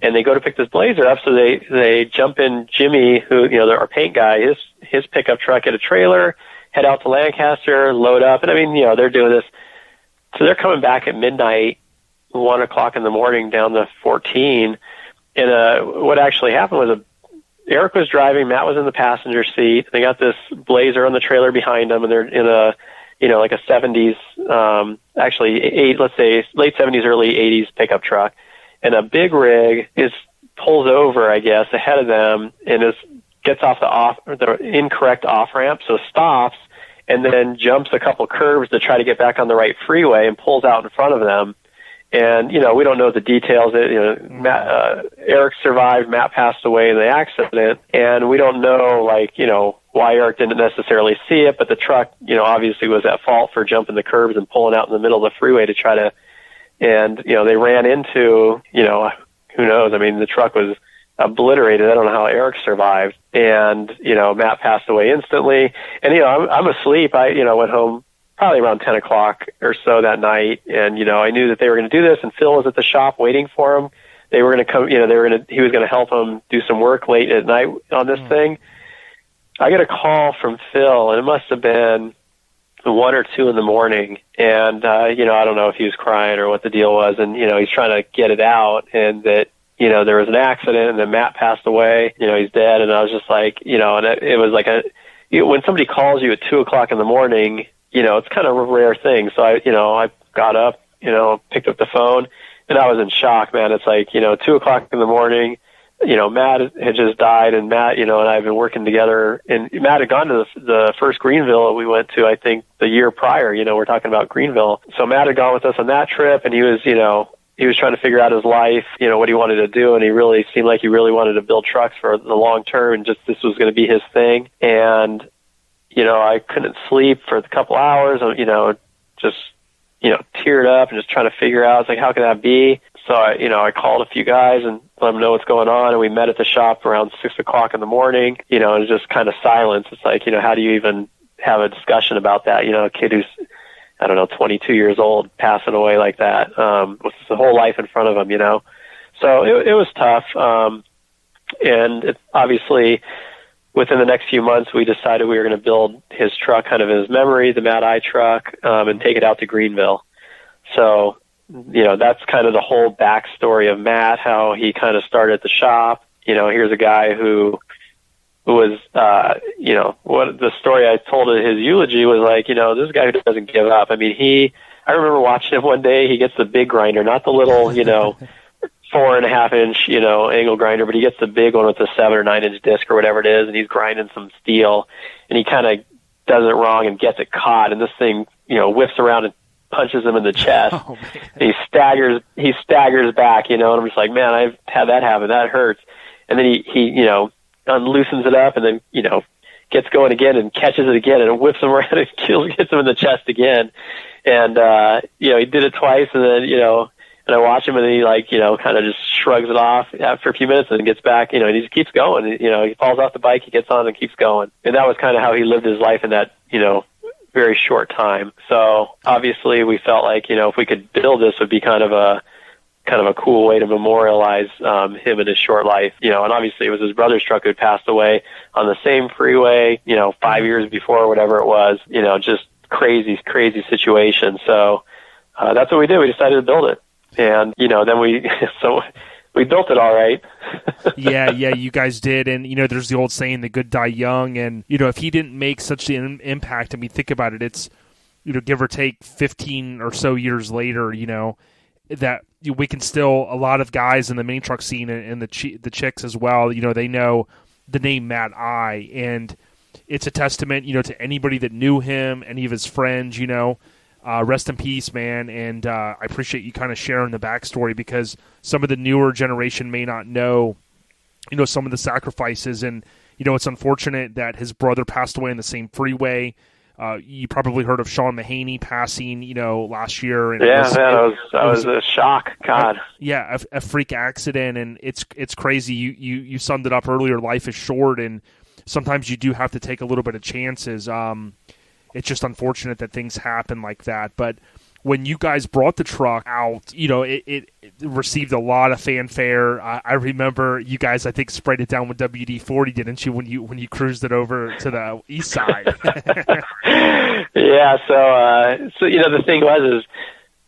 And they go to pick this Blazer up, so they jump in Jimmy, who our paint guy, his pickup truck, at a trailer, head out to Lancaster, load up, and they're doing this. So they're coming back at midnight, 1 o'clock in the morning, down the 14, and what actually happened was Eric was driving, Matt was in the passenger seat. They got this Blazer on the trailer behind them, and they're in a, like a 70s, let's say late 70s, early 80s pickup truck. And a big rig pulls over, I guess, ahead of them, and gets off the incorrect off ramp, so stops, and then jumps a couple curves to try to get back on the right freeway, and pulls out in front of them. And, we don't know the details. Eric survived, Matt passed away in the accident, and we don't know, why Eric didn't necessarily see it, but the truck, obviously was at fault for jumping the curbs and pulling out in the middle of the freeway to try to, and, they ran into, who knows? The truck was obliterated. I don't know how Eric survived. And, Matt passed away instantly. And, I'm asleep. I, went home probably around 10 o'clock or so that night. And, I knew that they were going to do this, and Phil was at the shop waiting for him. They were going to come, he was going to help him do some work late at night on this thing. I get a call from Phil, and it must have been 1 or 2 in the morning. And, I don't know if he was crying or what the deal was. And, he's trying to get it out, and that, there was an accident, and then Matt passed away, he's dead. And I was just like, and it was like when somebody calls you at 2 o'clock in the morning, it's kind of a rare thing. So I got up, picked up the phone, and I was in shock, man. It's like, 2 o'clock in the morning, Matt had just died, and Matt, and I have been working together, and Matt had gone to the first Greenville we went to, I think the year prior, we're talking about Greenville. So Matt had gone with us on that trip, and he was trying to figure out his life, what he wanted to do, and he really seemed like he really wanted to build trucks for the long term, and just this was going to be his thing. And, I couldn't sleep for a couple hours, just, teared up and just trying to figure out, it's like, how could that be? So I called a few guys and let them know what's going on, and we met at the shop around 6 o'clock in the morning, and it's just kind of silence. It's like, how do you even have a discussion about that? A kid who's, 22 years old, passing away like that, with his whole life in front of him, So it was tough. And obviously, within the next few months, we decided we were going to build his truck kind of in his memory, the Matt I truck, and take it out to Greenville. So, that's kind of the whole backstory of Matt, how he kind of started at the shop. Here's a guy who was, what the story I told at his eulogy was like, this guy who doesn't give up. I remember watching him one day. He gets the big grinder, not the little, 4.5 inch, angle grinder, but he gets the big one with the 7 or 9 inch disc or whatever it is, and he's grinding some steel, and he kind of does it wrong and gets it caught, and this thing, whiffs around and punches him in the chest. Oh, and he staggers back, and I'm just like, man, I've had that happen. That hurts. And then he unloosens it up, and then, gets going again and catches it again, and it whips him around and hits him in the chest again. And, he did it twice, and then, and I watch him, and then he kind of just shrugs it off after a few minutes and gets back, and he just keeps going. He falls off the bike, he gets on and keeps going. And that was kind of how he lived his life in that, very short time. So obviously we felt like, if we could build this, would be kind of a cool way to memorialize him in his short life. And obviously it was his brother's truck who had passed away on the same freeway, 5 years before, or whatever it was, just crazy situation. So that's what we did. We decided to build it. And, then we built it all right. yeah, you guys did. And, there's the old saying, the good die young. And, if he didn't make such an impact, think about it, it's, give or take 15 or so years later, that we can still, a lot of guys in the main truck scene and the chicks as well, they know the name Matt I, and it's a testament, to anybody that knew him, any of his friends, rest in peace, man. And I appreciate you kind of sharing the backstory, because some of the newer generation may not know, some of the sacrifices. And, it's unfortunate that his brother passed away in the same freeway. You probably heard of Sean Mahaney passing, last year. And that was a shock. God. A freak accident, and it's crazy. You summed it up earlier. Life is short, and sometimes you do have to take a little bit of chances. It's just unfortunate that things happen like that. But when you guys brought the truck out, it received a lot of fanfare. I remember you guys, I think, sprayed it down with WD-40, didn't you, when you cruised it over to the east side? Yeah. So the thing is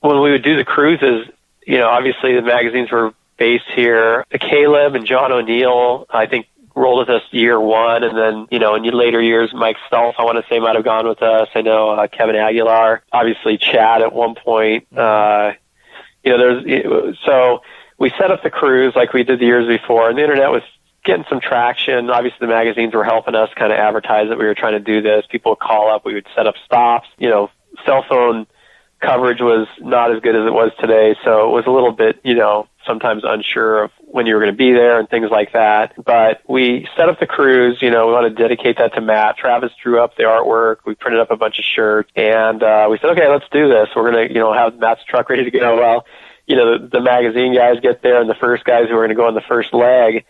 when we would do the cruises, obviously the magazines were based here. Caleb and John O'Neill, I think, rolled with us year one, and then, in your later years, Mike Self, I want to say, might have gone with us. I know Kevin Aguilar, obviously Chad at one point. So we set up the cruise like we did the years before, and the internet was getting some traction. Obviously, the magazines were helping us kind of advertise that we were trying to do this. People would call up. We would set up stops. Cell phone coverage was not as good as it was today, so it was a little bit, sometimes unsure of when you were going to be there and things like that. But we set up the cruise. We want to dedicate that to Matt. Travis drew up the artwork. We printed up a bunch of shirts, and we said, okay, let's do this. We're going to, have Matt's truck ready to go. Well, the magazine guys get there, and the first guys who are going to go on the first leg,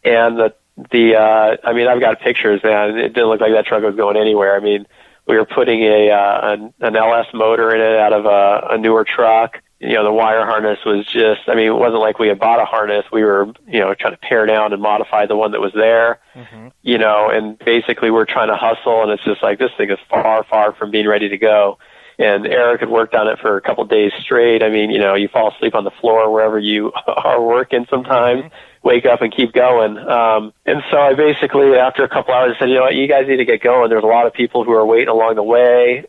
and I've got pictures, man. It didn't look like that truck was going anywhere. I mean, we were putting an LS motor in it out of a newer truck. The wire harness was just, it wasn't like we had bought a harness. We were, trying to pare down and modify the one that was there, and basically we're trying to hustle, and it's just like, this thing is far, far from being ready to go. And Eric had worked on it for a couple of days straight. You fall asleep on the floor wherever you are working sometimes, wake up and keep going. And so I basically, after a couple hours, said, you guys need to get going. There's a lot of people who are waiting along the way.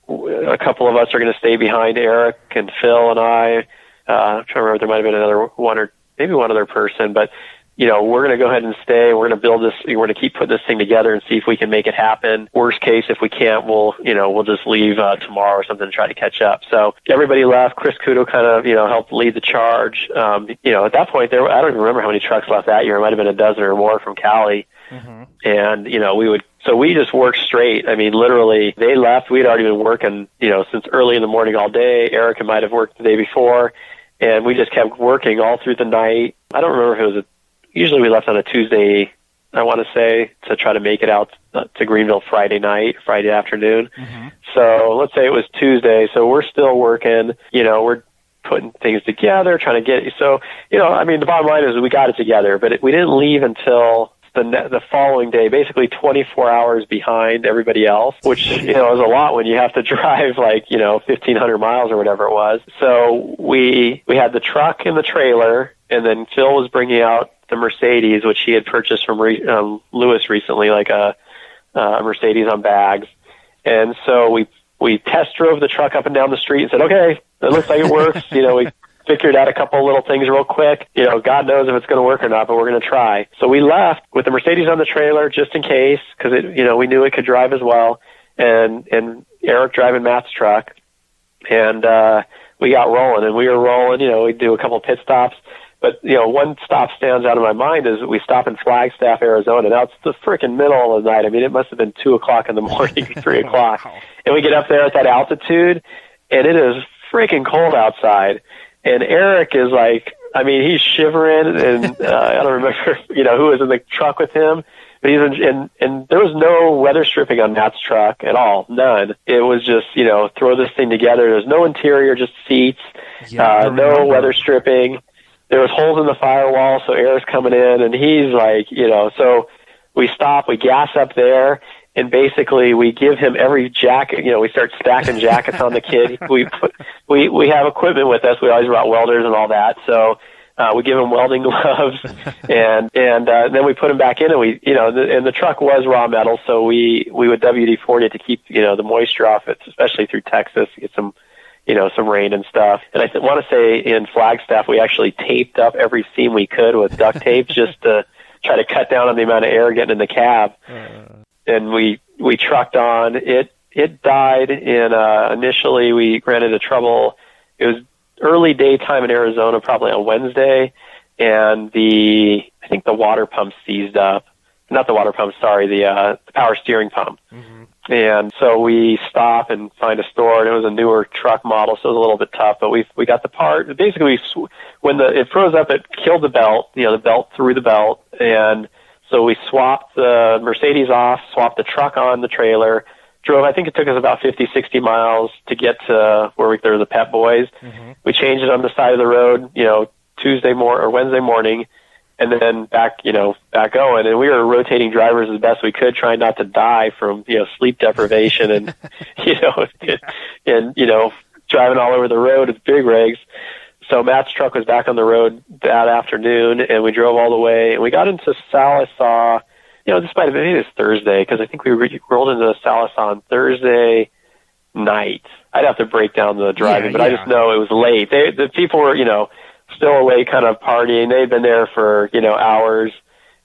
A couple of us are going to stay behind, Eric and Phil and I. I'm trying to remember, there might have been another one or maybe one other person, but we're going to go ahead and stay. We're going to build this. We're going to keep putting this thing together and see if we can make it happen. Worst case, if we can't, we'll just leave tomorrow or something to try to catch up. So everybody left. Chris Kudo kind of, helped lead the charge. At that point, I don't even remember how many trucks left that year. It might have been a dozen or more from Cary. And, so we just worked straight. Literally, they left. We'd already been working, since early in the morning all day. Erica might have worked the day before, and we just kept working all through the night. I don't remember if it was usually we left on a Tuesday, I want to say, to try to make it out to Greenville Friday afternoon. So let's say it was Tuesday. So we're still working, we're putting things together, trying to get, so, the bottom line is we got it together, but we didn't leave until the following day, basically 24 hours behind everybody else, which, is a lot when you have to drive 1,500 miles or whatever it was. So we had the truck and the trailer, and then Phil was bringing out the Mercedes, which he had purchased from Lewis recently, like a Mercedes on bags. And so we test drove the truck up and down the street and said, okay, it looks like it works. We figured out a couple of little things real quick. God knows if it's going to work or not, but we're going to try. So we left with the Mercedes on the trailer just in case, because we knew it could drive as well, and Eric driving Matt's truck, and we got rolling, and we were rolling. We'd do a couple of pit stops. But, one stop stands out in my mind is we stop in Flagstaff, Arizona. Now, it's the freaking middle of the night. It must have been 2 o'clock in the morning, 3 o'clock. Wow. And we get up there at that altitude, and it is freaking cold outside. And Eric is like, he's shivering, and I don't remember, who was in the truck with him. But he's and there was no weather stripping on Matt's truck at all, none. It was just, throw this thing together. There's no interior, just seats, no weather stripping. There was holes in the firewall, so air's coming in, and he's like, so we stop, we gas up there, and basically we give him every jacket. We start stacking jackets on the kid. We have equipment with us. We always brought welders and all that, so we give him welding gloves, and then we put him back in, and and the truck was raw metal, so we would WD-40 it to keep the moisture off it, especially through Texas, get some some rain and stuff. And I want to say in Flagstaff, we actually taped up every seam we could with duct tape just to try to cut down on the amount of air getting in the cab. And we trucked on. It died in, initially we ran into trouble. It was early daytime in Arizona, probably on Wednesday, and I think the water pump seized up. Not the water pump, sorry, the power steering pump. And so we stop and find a store, and it was a newer truck model, so it was a little bit tough, but we got the part. Basically, when it froze up, it killed the belt, the belt through the belt, and so we swapped the Mercedes off, swapped the truck on the trailer, drove. I think it took us about 50, 60 miles to get to where there was a Pep Boys. We changed it on the side of the road, Wednesday morning, and then back going. And we were rotating drivers as best we could, trying not to die from, sleep deprivation and, driving all over the road with big rigs. So Matt's truck was back on the road that afternoon, and we drove all the way, and we got into Sallisaw. This might have been, maybe it was Thursday, because I think we rolled into Sallisaw on Thursday night. I'd have to break down the driving, but I just know it was late. The people were, still awake, kind of partying. They'd been there for, hours,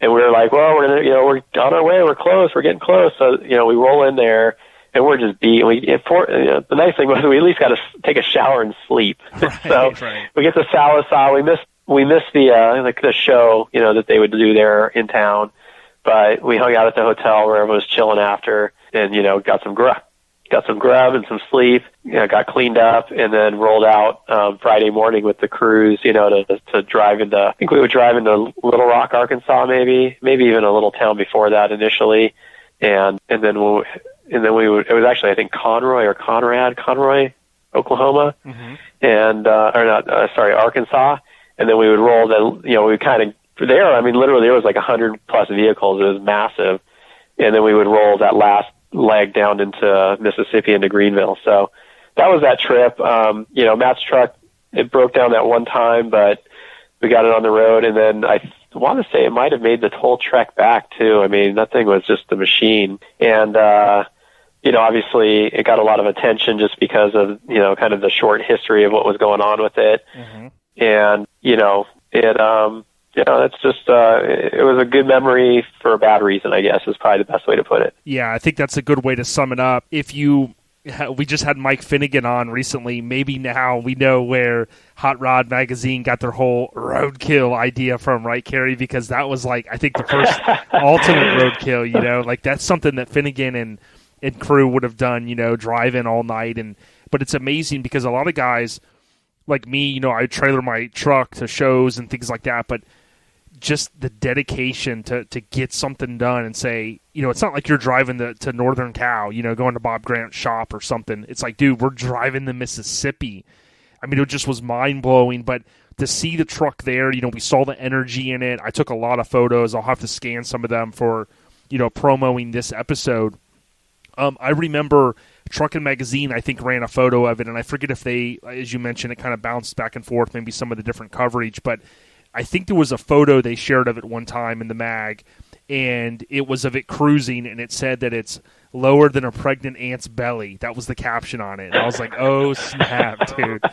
and we were like, well, we're on our way, we're close, we're getting close. So, we roll in there, and we're just beat. The nice thing was we at least got to take a shower and sleep. We get to Sallisaw. We missed the show, that they would do there in town. But we hung out at the hotel where everyone was chilling after, and got some grub and some sleep. Got cleaned up, and then rolled out Friday morning with the crews. To drive into. I think we would drive into Little Rock, Arkansas, maybe even a little town before that initially, and then we would. It was actually, I think, Conroy, Oklahoma, and Arkansas, and then we would roll. We kind of. There, I mean, literally, there was like 100 plus vehicles. It was massive, and then we would roll that last leg down into Mississippi, into Greenville. So that was that trip. Matt's truck, it broke down that one time, but we got it on the road, and then I want to say it might have made the whole trek back too. I mean, that thing was just a machine, and obviously, it got a lot of attention just because of kind of the short history of what was going on with it, and it's just, it was a good memory for a bad reason, I guess, is probably the best way to put it. Yeah, I think that's a good way to sum it up. We just had Mike Finnegan on recently. Maybe now we know where Hot Rod Magazine got their whole roadkill idea from, right, Cary? Because that was I think the first ultimate roadkill, like that's something that Finnegan and crew would have done, driving all night. But it's amazing because a lot of guys like me, I trailer my truck to shows and things like that, but just the dedication to get something done and say, it's not like you're driving to Northern Cal, going to Bob Grant's shop or something. It's like, dude, we're driving to Mississippi. I mean, it just was mind-blowing, but to see the truck there, we saw the energy in it. I took a lot of photos. I'll have to scan some of them for, promoting this episode. I remember Truckin Magazine, I think, ran a photo of it, and I forget if they, as you mentioned, it kind of bounced back and forth, maybe some of the different coverage, but I think there was a photo they shared of it one time in the mag, and it was of it cruising, and it said that it's lower than a pregnant ant's belly. That was the caption on it. And I was like, oh, snap, dude.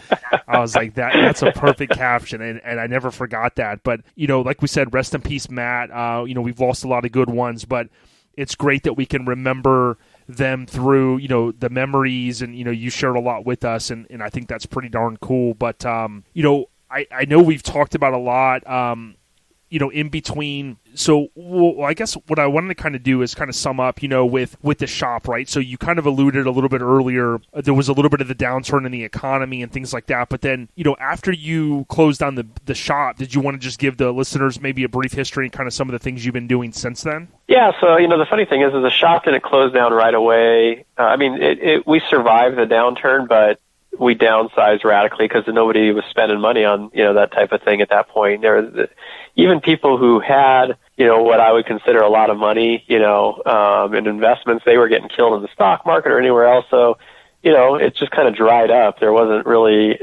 I was like, that's a perfect caption, and I never forgot that. But, like we said, rest in peace, Matt. We've lost a lot of good ones, but it's great that we can remember them through, the memories, and, you shared a lot with us, and I think that's pretty darn cool. But, I know we've talked about a lot, in between. So, I guess what I wanted to kind of do is kind of sum up, with the shop, right? So you kind of alluded a little bit earlier, there was a little bit of the downturn in the economy and things like that. But then, after you closed down the shop, did you want to just give the listeners maybe a brief history and kind of some of the things you've been doing since then? Yeah, so, the funny thing is the shop didn't close down right away. We survived the downturn, but we downsized radically because nobody was spending money on, that type of thing at that point. There was even people who had, what I would consider a lot of money, in investments, they were getting killed in the stock market or anywhere else. So, it just kind of dried up. There wasn't really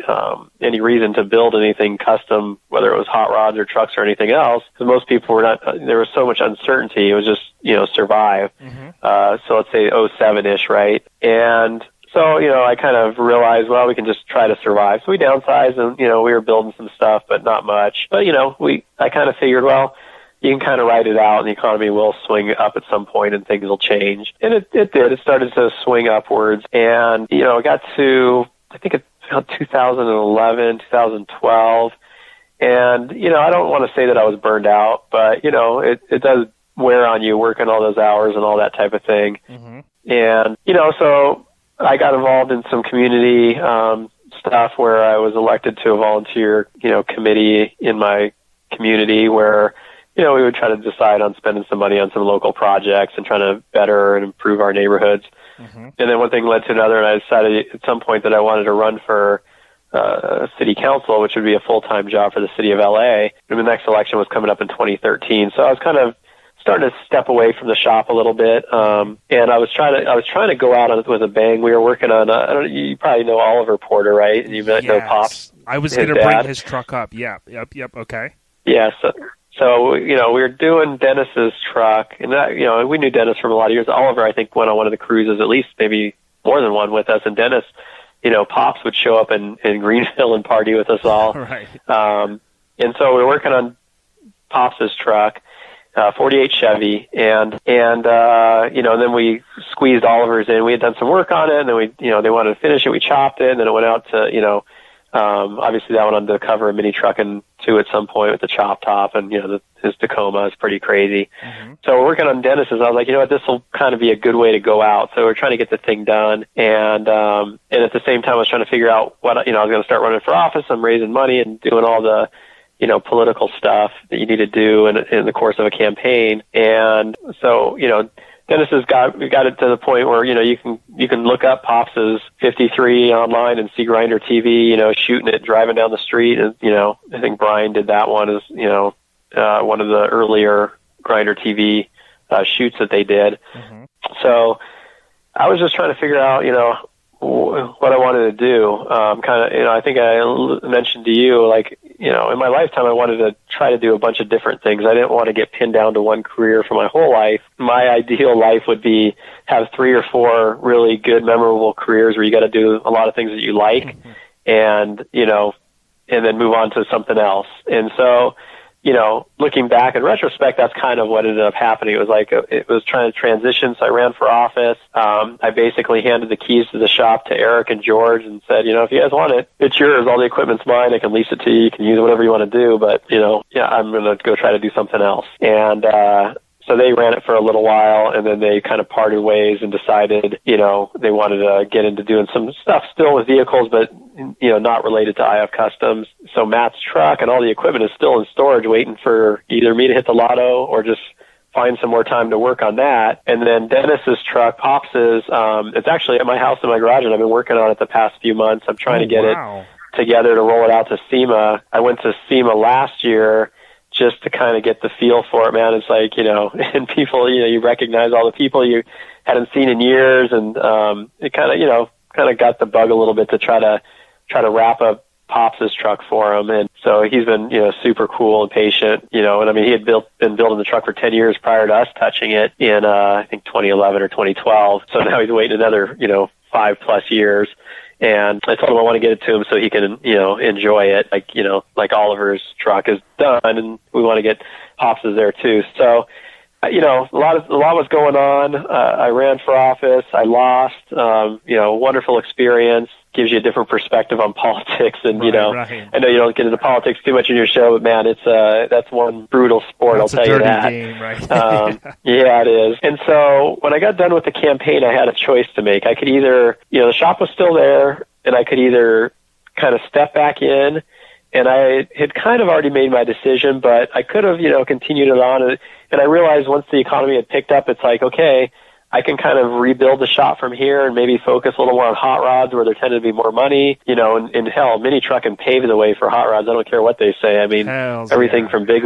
any reason to build anything custom, whether it was hot rods or trucks or anything else, because most people were not, there was so much uncertainty. It was just, survive. So let's say 07-ish, right? And So, I kind of realized, well, we can just try to survive. So we downsized and, we were building some stuff, but not much. But, I kind of figured, well, you can kind of ride it out and the economy will swing up at some point and things will change. And it did. It started to swing upwards. And, it got to, I think it's 2011, 2012. And, I don't want to say that I was burned out, but, it does wear on you working all those hours and all that type of thing. Mm-hmm. And, so I got involved in some community stuff where I was elected to a volunteer, committee in my community where, we would try to decide on spending some money on some local projects and trying to better and improve our neighborhoods. Mm-hmm. And then one thing led to another, and I decided at some point that I wanted to run for city council, which would be a full-time job for the city of LA. And the next election was coming up in 2013. So I was kind of starting to step away from the shop a little bit. And I was trying to go out on it with a bang. We were working on, you probably know Oliver Porter, right? You know Pops. I was going to bring his truck up. Yeah. Yep. Okay. Yeah. So, we were doing Dennis's truck and that, we knew Dennis from a lot of years. Oliver, I think, went on one of the cruises, at least maybe more than one with us. And Dennis, Pops would show up in Greenville and party with us all. Right. And so we were working on Pops' truck, 48 Chevy, and then we squeezed Oliver's in. We had done some work on it, and then they wanted to finish it. We chopped it, and then it went out to, obviously that went on to cover a mini Truckin too at some point with the chop top, and, his Tacoma is pretty crazy. Mm-hmm. So we're working on Dennis's. I was like, this will kind of be a good way to go out. So we're trying to get the thing done. And at the same time, I was trying to figure out what, I was going to start running for office. I'm raising money and doing all the, political stuff that you need to do in the course of a campaign. And so, Dennis has got it to the point where, you can look up Pops' 53 online and see Grinder TV, shooting it, driving down the street. And, I think Brian did that one as, one of the earlier Grinder TV shoots that they did. Mm-hmm. So I was just trying to figure out, what I wanted to do. I think I mentioned to you, like, in my lifetime, I wanted to try to do a bunch of different things. I didn't want to get pinned down to one career for my whole life. My ideal life would be have 3 or 4 really good, memorable careers where you got to do a lot of things that you like, mm-hmm. and then move on to something else. And so, looking back in retrospect, that's kind of what ended up happening. It was like it was trying to transition, so I ran for office. I basically handed the keys to the shop to Eric and George and said, if you guys want it, it's yours. All the equipment's mine. I can lease it to you. You can use it whatever you want to do, but, I'm going to go try to do something else. And so they ran it for a little while, and then they kind of parted ways and decided, they wanted to get into doing some stuff still with vehicles, but, not related to IF Customs. So Matt's truck and all the equipment is still in storage waiting for either me to hit the lotto or just find some more time to work on that. And then Dennis's truck, Pops's, it's actually at my house in my garage, and I've been working on it the past few months. I'm trying to get it together to roll it out to SEMA. I went to SEMA last year just to kind of get the feel for it, man. It's like, and people, you recognize all the people you hadn't seen in years, and it kind of got the bug a little bit to try to wrap up Pops' truck for him. And so he's been, super cool and patient, and I mean, he had been building the truck for 10 years prior to us touching it in, I think 2011 or 2012. So now he's waiting another, 5+ years. And I told him I want to get it to him so he can, enjoy it. Like Oliver's truck is done, and we want to get Pops's there too. So, a lot was going on. I ran for office. I lost. Wonderful experience. Gives you a different perspective on politics, and right. I know you don't get into politics too much in your show, but man, it's that's one brutal sport. That's I'll tell you that. Game, right? Yeah, it is. And so when I got done with the campaign, I had a choice to make. I could either, the shop was still there, and I could either kind of step back in, and I had kind of already made my decision, but I could have, continued it on, and I realized once the economy had picked up, it's like, okay, I can kind of rebuild the shop from here and maybe focus a little more on hot rods where there tended to be more money, and hell, mini Truckin paved the way for hot rods. I don't care what they say. I mean, everything from big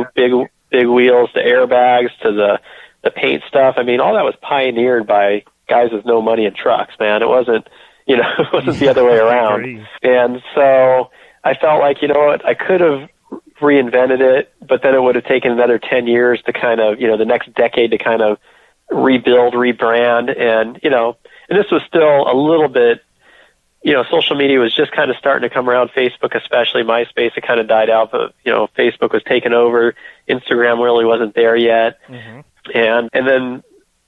wheels to airbags to the paint stuff. I mean, all that was pioneered by guys with no money in trucks, man. It wasn't, it wasn't the other way around. And so I felt like, I could have reinvented it, but then it would have taken another 10 years to kind of, the next decade to kind of rebuild, rebrand, and this was still a little bit social media was just kind of starting to come around, Facebook especially. MySpace had kind of died out, but, Facebook was taking over. Instagram really wasn't there yet. Mm-hmm. And then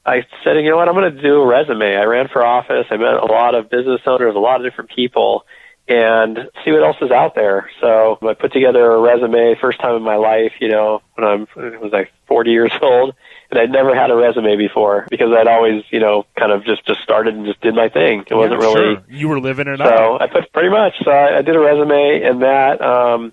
I said, you know what, I'm going to do a resume. I ran for office. I met a lot of business owners, a lot of different people, and see what else is out there. So I put together a resume, first time in my life, when I was like 40 years old. And I'd never had a resume before because I'd always, kind of just started and just did my thing. It wasn't really... Sure. You were living it so up. I put pretty much. So I did a resume, and that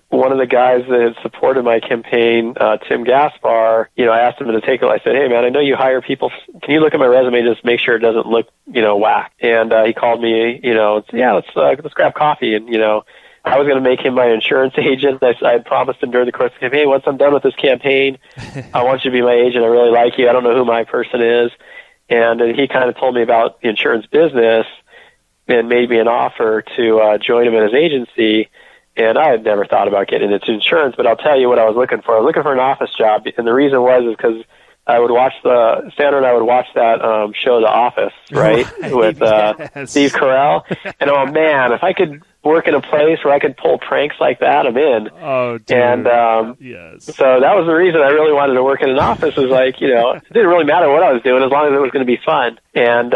one of the guys that had supported my campaign, Tim Gaspar, I asked him to take it. I said, hey, man, I know you hire people. Can you look at my resume and just make sure it doesn't look, whack? And he called me, let's grab coffee. And, I was going to make him my insurance agent. I had promised him during the course of the campaign, hey, once I'm done with this campaign, I want you to be my agent. I really like you. I don't know who my person is. And he kind of told me about the insurance business and made me an offer to join him in his agency. And I had never thought about getting into insurance, but I'll tell you what I was looking for. I was looking for an office job, and the reason was because I would watch Sandra and I would watch that show, The Office, right, with yes. Steve Carell. And oh man, if I could work in a place where I could pull pranks like that, I'm in. Oh, dude. And yes. So that was the reason I really wanted to work in an office. Was like, it didn't really matter what I was doing as long as it was going to be fun. And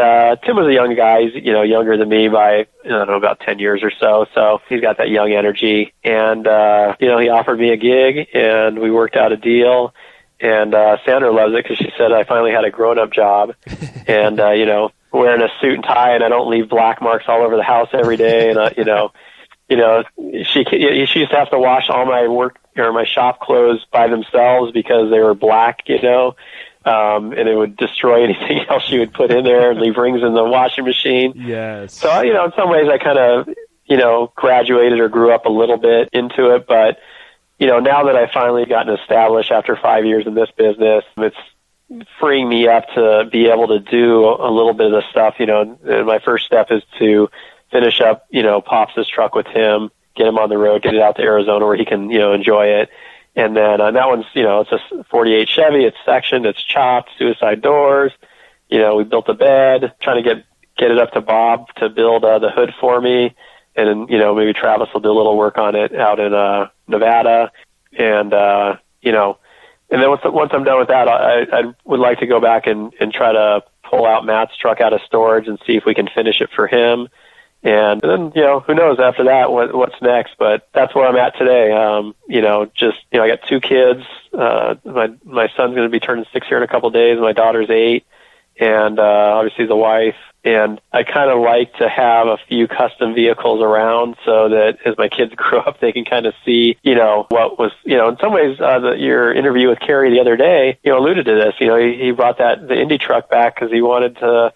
Tim was a young guy. He's younger than me by about 10 years or so. So he's got that young energy. And he offered me a gig, and we worked out a deal. And Sandra loves it because she said I finally had a grown-up job, and wearing a suit and tie, and I don't leave black marks all over the house every day. And she used to have to wash all my work or my shop clothes by themselves because they were black, and it would destroy anything else she would put in there and leave rings in the washing machine. Yes. So in some ways I kind of graduated or grew up a little bit into it, but. Now that I've finally gotten established after 5 years in this business, it's freeing me up to be able to do a little bit of the stuff, and my first step is to finish up, Pops' truck with him, get him on the road, get it out to Arizona where he can, enjoy it. And then that one's, it's a 48 Chevy, it's sectioned, it's chopped, suicide doors. We built a bed, trying to get it up to Bob to build the hood for me. And then, maybe Travis will do a little work on it out in Nevada. And, and then once I'm done with that, I would like to go back and try to pull out Matt's truck out of storage and see if we can finish it for him. And then, who knows after that what's next. But that's where I'm at today. I got 2 kids. My son's going to be turning 6 here in a couple of days. My daughter's 8. And obviously the wife. And I kind of like to have a few custom vehicles around so that as my kids grow up, they can kind of see, what was, in some ways, your interview with Cary the other day, alluded to this. He brought the Indy truck back because he wanted to,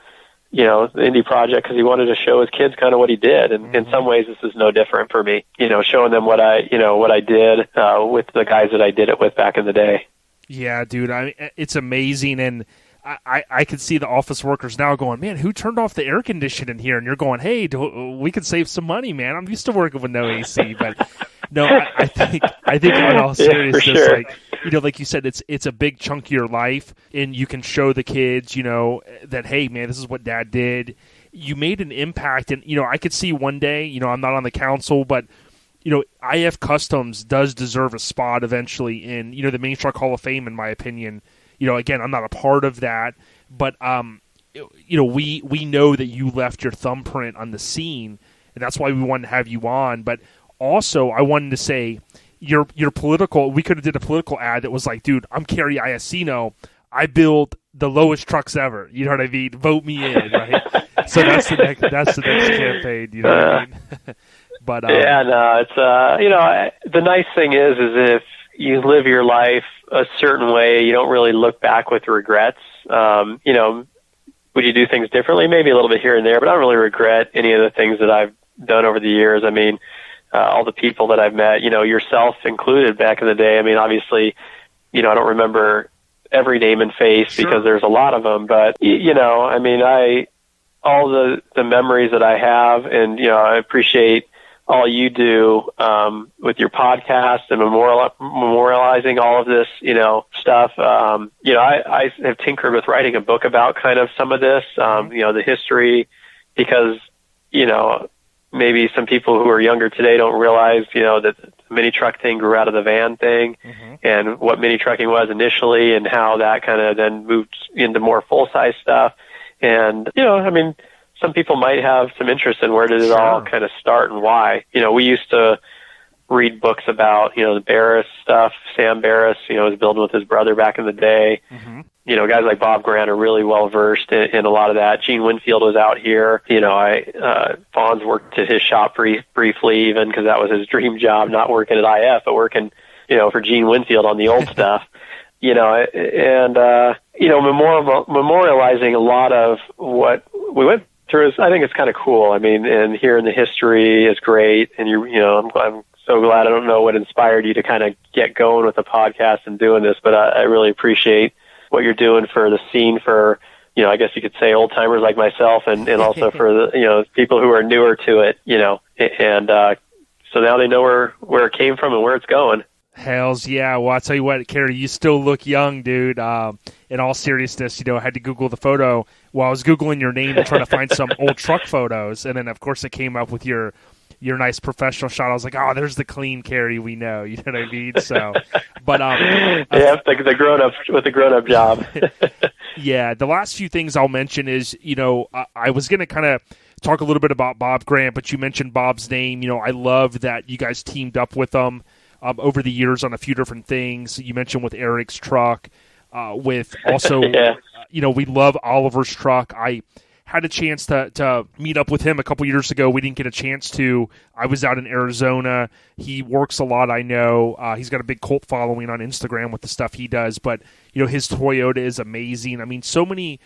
the Indy project because he wanted to show his kids kind of what he did. And in some ways, this is no different for me, showing them what I did with the guys that I did it with back in the day. Yeah, dude, it's amazing. And I could see the office workers now going, man, who turned off the air conditioning here? And you're going, hey, we could save some money, man. I'm used to working with no AC, but no, I think in all seriousness, sure. like you said, it's a big chunk of your life, and you can show the kids, that, hey, man, this is what Dad did. You made an impact, and I could see one day, I'm not on the council, but IF Customs does deserve a spot eventually in the Main Truck Hall of Fame, in my opinion. Again, I'm not a part of that, but we know that you left your thumbprint on the scene, and that's why we wanted to have you on. But also, I wanted to say your political. We could have did a political ad that was like, "Dude, I'm Cary Iaccino. I build the lowest trucks ever. You know what I mean? Vote me in." Right? So that's the next campaign. You know what I mean? But yeah, no, it's the nice thing is if you live your life a certain way, you don't really look back with regrets. Would you do things differently? Maybe a little bit here and there, but I don't really regret any of the things that I've done over the years. I mean, all the people that I've met, yourself included back in the day. I mean, obviously, I don't remember every name and face Sure. because there's a lot of them, but all the memories that I have, and, I appreciate all you do with your podcast and memorializing all of this, stuff. I have tinkered with writing a book about kind of some of this, the history, because, maybe some people who are younger today don't realize, that the mini truck thing grew out of the van thing, and what mini trucking was initially, and how that kind of then moved into more full size stuff. And some people might have some interest in where did it all kind of start and why. We used to read books about, the Barris stuff. Sam Barris, was building with his brother back in the day. Guys like Bob Grant are really well versed in a lot of that. Gene Winfield was out here. Fonz worked at his shop briefly, even because that was his dream job, not working at IF, but working, for Gene Winfield on the old stuff. Memorializing a lot of what we went through I think it's kind of cool. I mean, and hearing the history is great. And I'm so glad. I don't know what inspired you to kind of get going with the podcast and doing this, but I really appreciate what you're doing for the scene for, I guess you could say old timers like myself, and also for the, people who are newer to it, and so now they know where it came from and where it's going. Hells yeah. Well, I'll tell you what, Cary, you still look young, dude. In all seriousness, I had to Google the photo while I was Googling your name to try to find some old truck photos. And then, of course, it came up with your nice professional shot. I was like, oh, there's the clean Cary we know. You know what I mean? So, but the grown-up with the grown-up job. Yeah, the last few things I'll mention is, I was going to kind of talk a little bit about Bob Grant, but you mentioned Bob's name. I love that you guys teamed up with him over the years on a few different things. You mentioned with Eric's truck, with also, we love Oliver's truck. I had a chance to meet up with him a couple years ago. We didn't get a chance to. I was out in Arizona. He works a lot, I know. He's got a big cult following on Instagram with the stuff he does. But, his Toyota is amazing. I mean, so many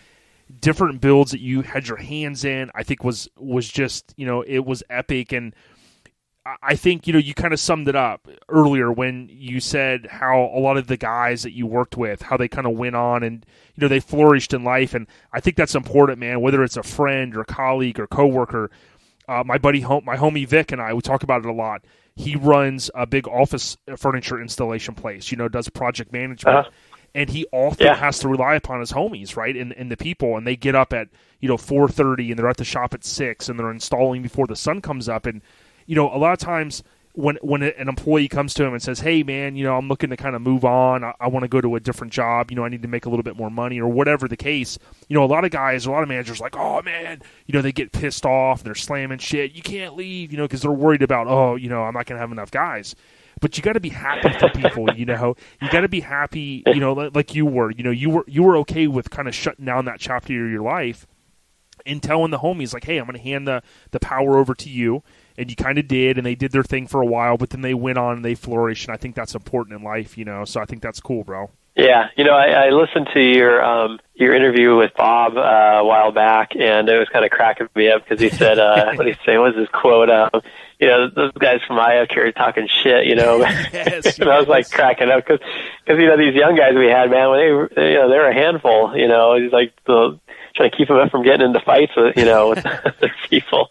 different builds that you had your hands in, I think was just, it was epic. And I think, you kind of summed it up earlier when you said how a lot of the guys that you worked with, how they kind of went on and, they flourished in life. And I think that's important, man, whether it's a friend or colleague or coworker. My homie Vic and I, we talk about it a lot. He runs a big office furniture installation place, does project management. And he often has to rely upon his homies, right, and the people. And they get up at, 4:30 and they're at the shop at 6 and they're installing before the sun comes up. And, a lot of times when an employee comes to him and says, hey, man, I'm looking to kind of move on. I want to go to a different job. I need to make a little bit more money or whatever the case. A lot of guys, a lot of managers like, oh, man, they get pissed off. They're slamming shit. You can't leave, because they're worried about, I'm not going to have enough guys. But you got to be happy for people, you got to be happy, like you were. You were okay with kind of shutting down that chapter of your life and telling the homies, like, hey, I'm going to hand the power over to you. And you kind of did, and they did their thing for a while, but then they went on and they flourished, and I think that's important in life, so I think that's cool, bro. Yeah, I listened to your interview with Bob a while back, and it was kind of cracking me up because he said, what did he say, what was his quote? Those guys from Iaccino talking shit, Yes, and I was like cracking up because these young guys we had, man, when they're a handful, he's like trying to keep them from getting into fights with, with other people.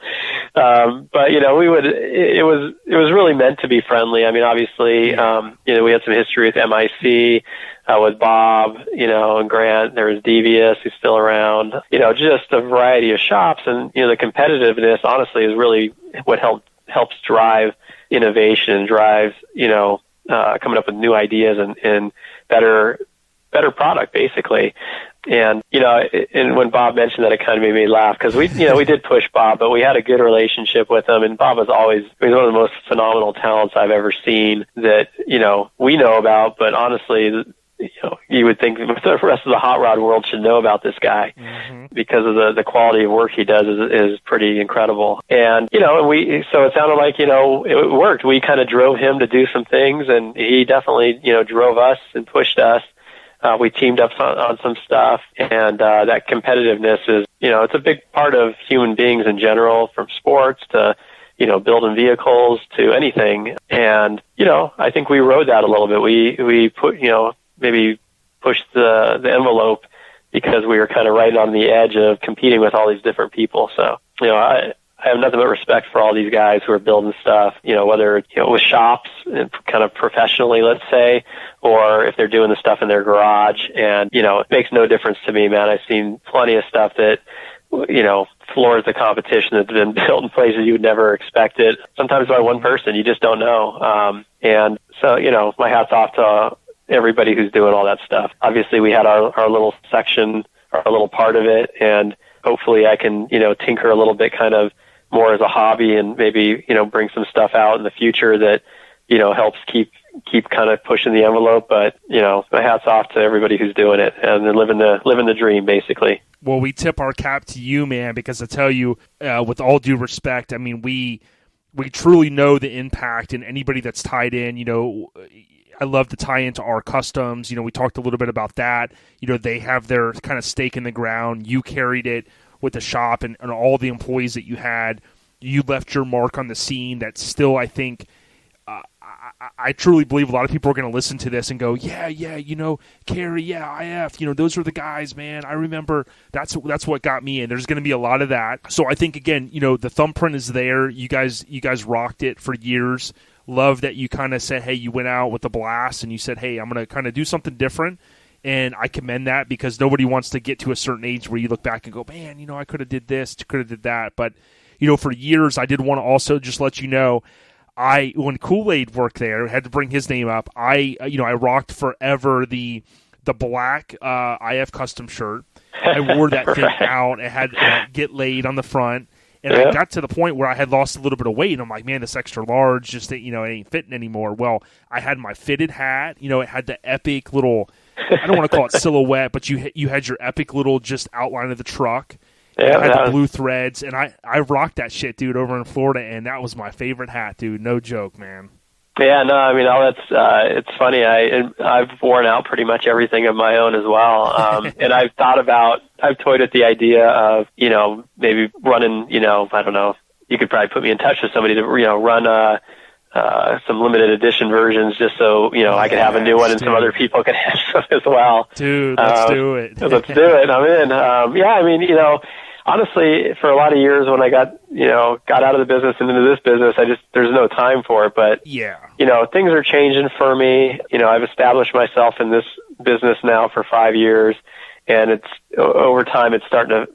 But, it was really meant to be friendly. I mean, obviously, we had some history with MIC, with Bob, and Grant. There was Devious, who's still around, just a variety of shops. And, the competitiveness, honestly, is really what helps drive innovation and drives, coming up with new ideas and better product, basically. And, and when Bob mentioned that, it kind of made me laugh because we did push Bob, but we had a good relationship with him. And Bob was always, one of the most phenomenal talents I've ever seen that, we know about, but honestly, you would think the rest of the hot rod world should know about this guy because of the quality of work he does is pretty incredible. And, so it sounded like, it worked. We kind of drove him to do some things and he definitely, drove us and pushed us. We teamed up on some stuff, and that competitiveness is, it's a big part of human beings in general, from sports to, building vehicles to anything. And, I think we rode that a little bit. We put, maybe pushed the envelope because we were kind of right on the edge of competing with all these different people. So, I have nothing but respect for all these guys who are building stuff, whether, with shops and kind of professionally, let's say, or if they're doing the stuff in their garage. And, it makes no difference to me, man. I've seen plenty of stuff that, floors the competition that's been built in places you would never expect it. Sometimes by one person, you just don't know. And so, my hat's off to everybody who's doing all that stuff. Obviously, we had our little section, our little part of it, and hopefully I can, tinker a little bit kind of more as a hobby and maybe, bring some stuff out in the future that, helps keep kind of pushing the envelope. But, my hat's off to everybody who's doing it and they're living the dream, basically. Well, we tip our cap to you, man, because I tell you, with all due respect, I mean, we truly know the impact, and anybody that's tied in, I love to tie into our customs. We talked a little bit about that. They have their kind of stake in the ground. You carried it with the shop and all the employees that you had. You left your mark on the scene that still, I think, I truly believe a lot of people are going to listen to this and go, yeah, Cary, IF, those are the guys, man. I remember that's what got me in. There's going to be a lot of that. So I think, again, the thumbprint is there. You guys rocked it for years. Love that you kind of said, hey, you went out with the blast and you said, hey, I'm going to kind of do something different. And I commend that, because nobody wants to get to a certain age where you look back and go, man, I could have did this, could have did that. But, for years, I did want to also just let you know, when Kool-Aid worked there, I had to bring his name up. I rocked forever the black IF custom shirt. I wore that thing out. It had Get Laid on the front. And I got to the point where I had lost a little bit of weight. And I'm like, man, this extra large just, it ain't fitting anymore. Well, I had my fitted hat. It had the epic little, I don't want to call it silhouette, but you had your epic little just outline of the truck. Yeah, I had the blue threads, and I rocked that shit, dude, over in Florida, and that was my favorite hat, dude. No joke, man. Yeah, no, I mean, all that's it's funny. I've worn out pretty much everything of my own as well, and I've toyed with the idea of maybe running. I don't know. You could probably put me in touch with somebody to run some limited edition versions, just so I could have a new one, and some other people could have some as well. Dude, let's do it. Let's do it. I'm in. I mean, honestly, for a lot of years when I got out of the business and into this business, there's no time for it. But things are changing for me. I've established myself in this business now for 5 years, and it's over time it's starting to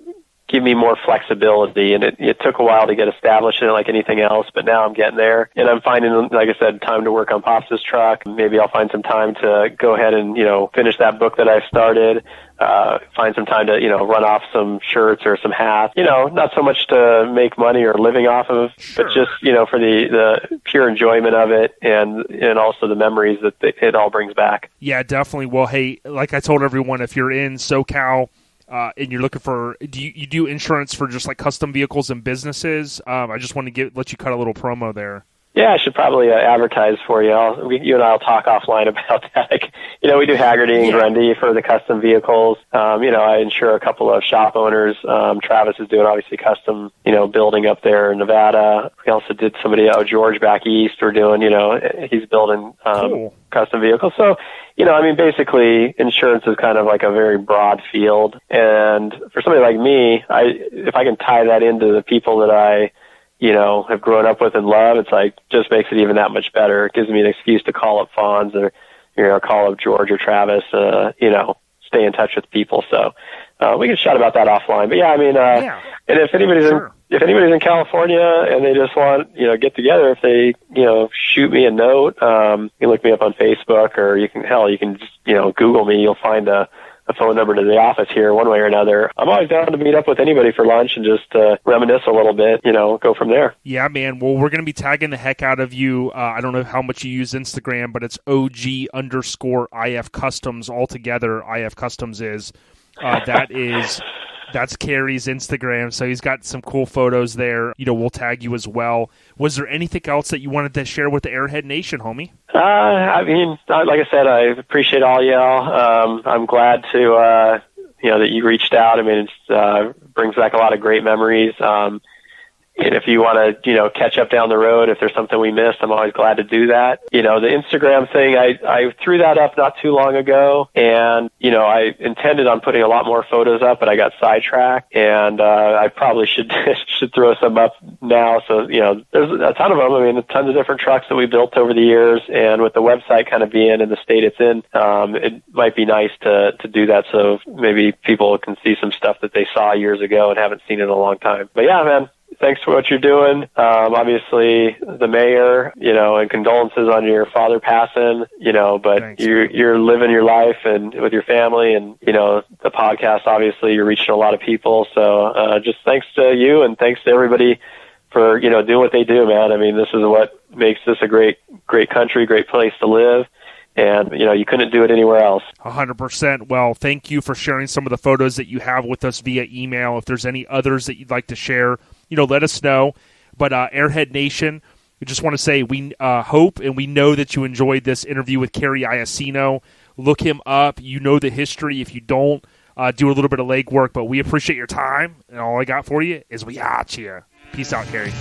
give me more flexibility, and it took a while to get established in it like anything else, but now I'm getting there, and I'm finding, like I said, time to work on Pops' truck. Maybe I'll find some time to go ahead and finish that book that I started, find some time to run off some shirts or some hats, not so much to make money or living off of, but just for the pure enjoyment of it, and also the memories that it all brings back. Yeah, definitely. Well, hey, like I told everyone, if you're in SoCal and you're looking for, do you do insurance for just like custom vehicles and businesses? I just want to let you cut a little promo there. Yeah, I should probably advertise for you. You and I will talk offline about that. We do Haggerty and Grundy for the custom vehicles. I insure a couple of shop owners. Travis is doing obviously custom, building up there in Nevada. We also did somebody out George back east. We're doing, he's building custom vehicles. So, basically insurance is kind of like a very broad field. And for somebody like me, if I can tie that into the people that I have grown up with and love, it's like just makes it even that much better. It gives me an excuse to call up Fonz or call up George or Travis, stay in touch with people. So we can chat about that offline. But and if anybody's in California and they just want, get together, if they, shoot me a note, you can look me up on Facebook, or you can just, Google me. You'll find a phone number to the office here one way or another. I'm always down to meet up with anybody for lunch and just reminisce a little bit, go from there. Yeah, man. Well, we're going to be tagging the heck out of you. I don't know how much you use Instagram, but it's OG_IF Customs altogether. IF Customs is. That's Cary's Instagram, so he's got some cool photos there. We'll tag you as well. Was there anything else that you wanted to share with the Airhead Nation, homie? Like I said, I appreciate all y'all. I'm glad to, that you reached out. It brings back a lot of great memories. And if you want to, catch up down the road, if there's something we missed, I'm always glad to do that. The Instagram thing, I threw that up not too long ago, and, I intended on putting a lot more photos up, but I got sidetracked, and I probably should throw some up now. So, there's a ton of them. I mean, tons of different trucks that we built over the years, and with the website kind of being in the state it's in, it might be nice to do that, so maybe people can see some stuff that they saw years ago and haven't seen in a long time. But yeah, man, thanks for what you're doing. Obviously, the mayor, and condolences on your father passing, but Thanks. you're living your life and with your family, and, the podcast, obviously, you're reaching a lot of people. So just thanks to you, and thanks to everybody for, doing what they do, man. I mean, this is what makes this a great country, great place to live. And, you couldn't do it anywhere else. 100%. Well, thank you for sharing some of the photos that you have with us via email. If there's any others that you'd like to share, let us know. But Airhead Nation, we just want to say we hope and we know that you enjoyed this interview with Cary Iaccino. Look him up. You know the history. If you don't, do a little bit of legwork. But we appreciate your time. And all I got for you is we got you. Peace out, Cary.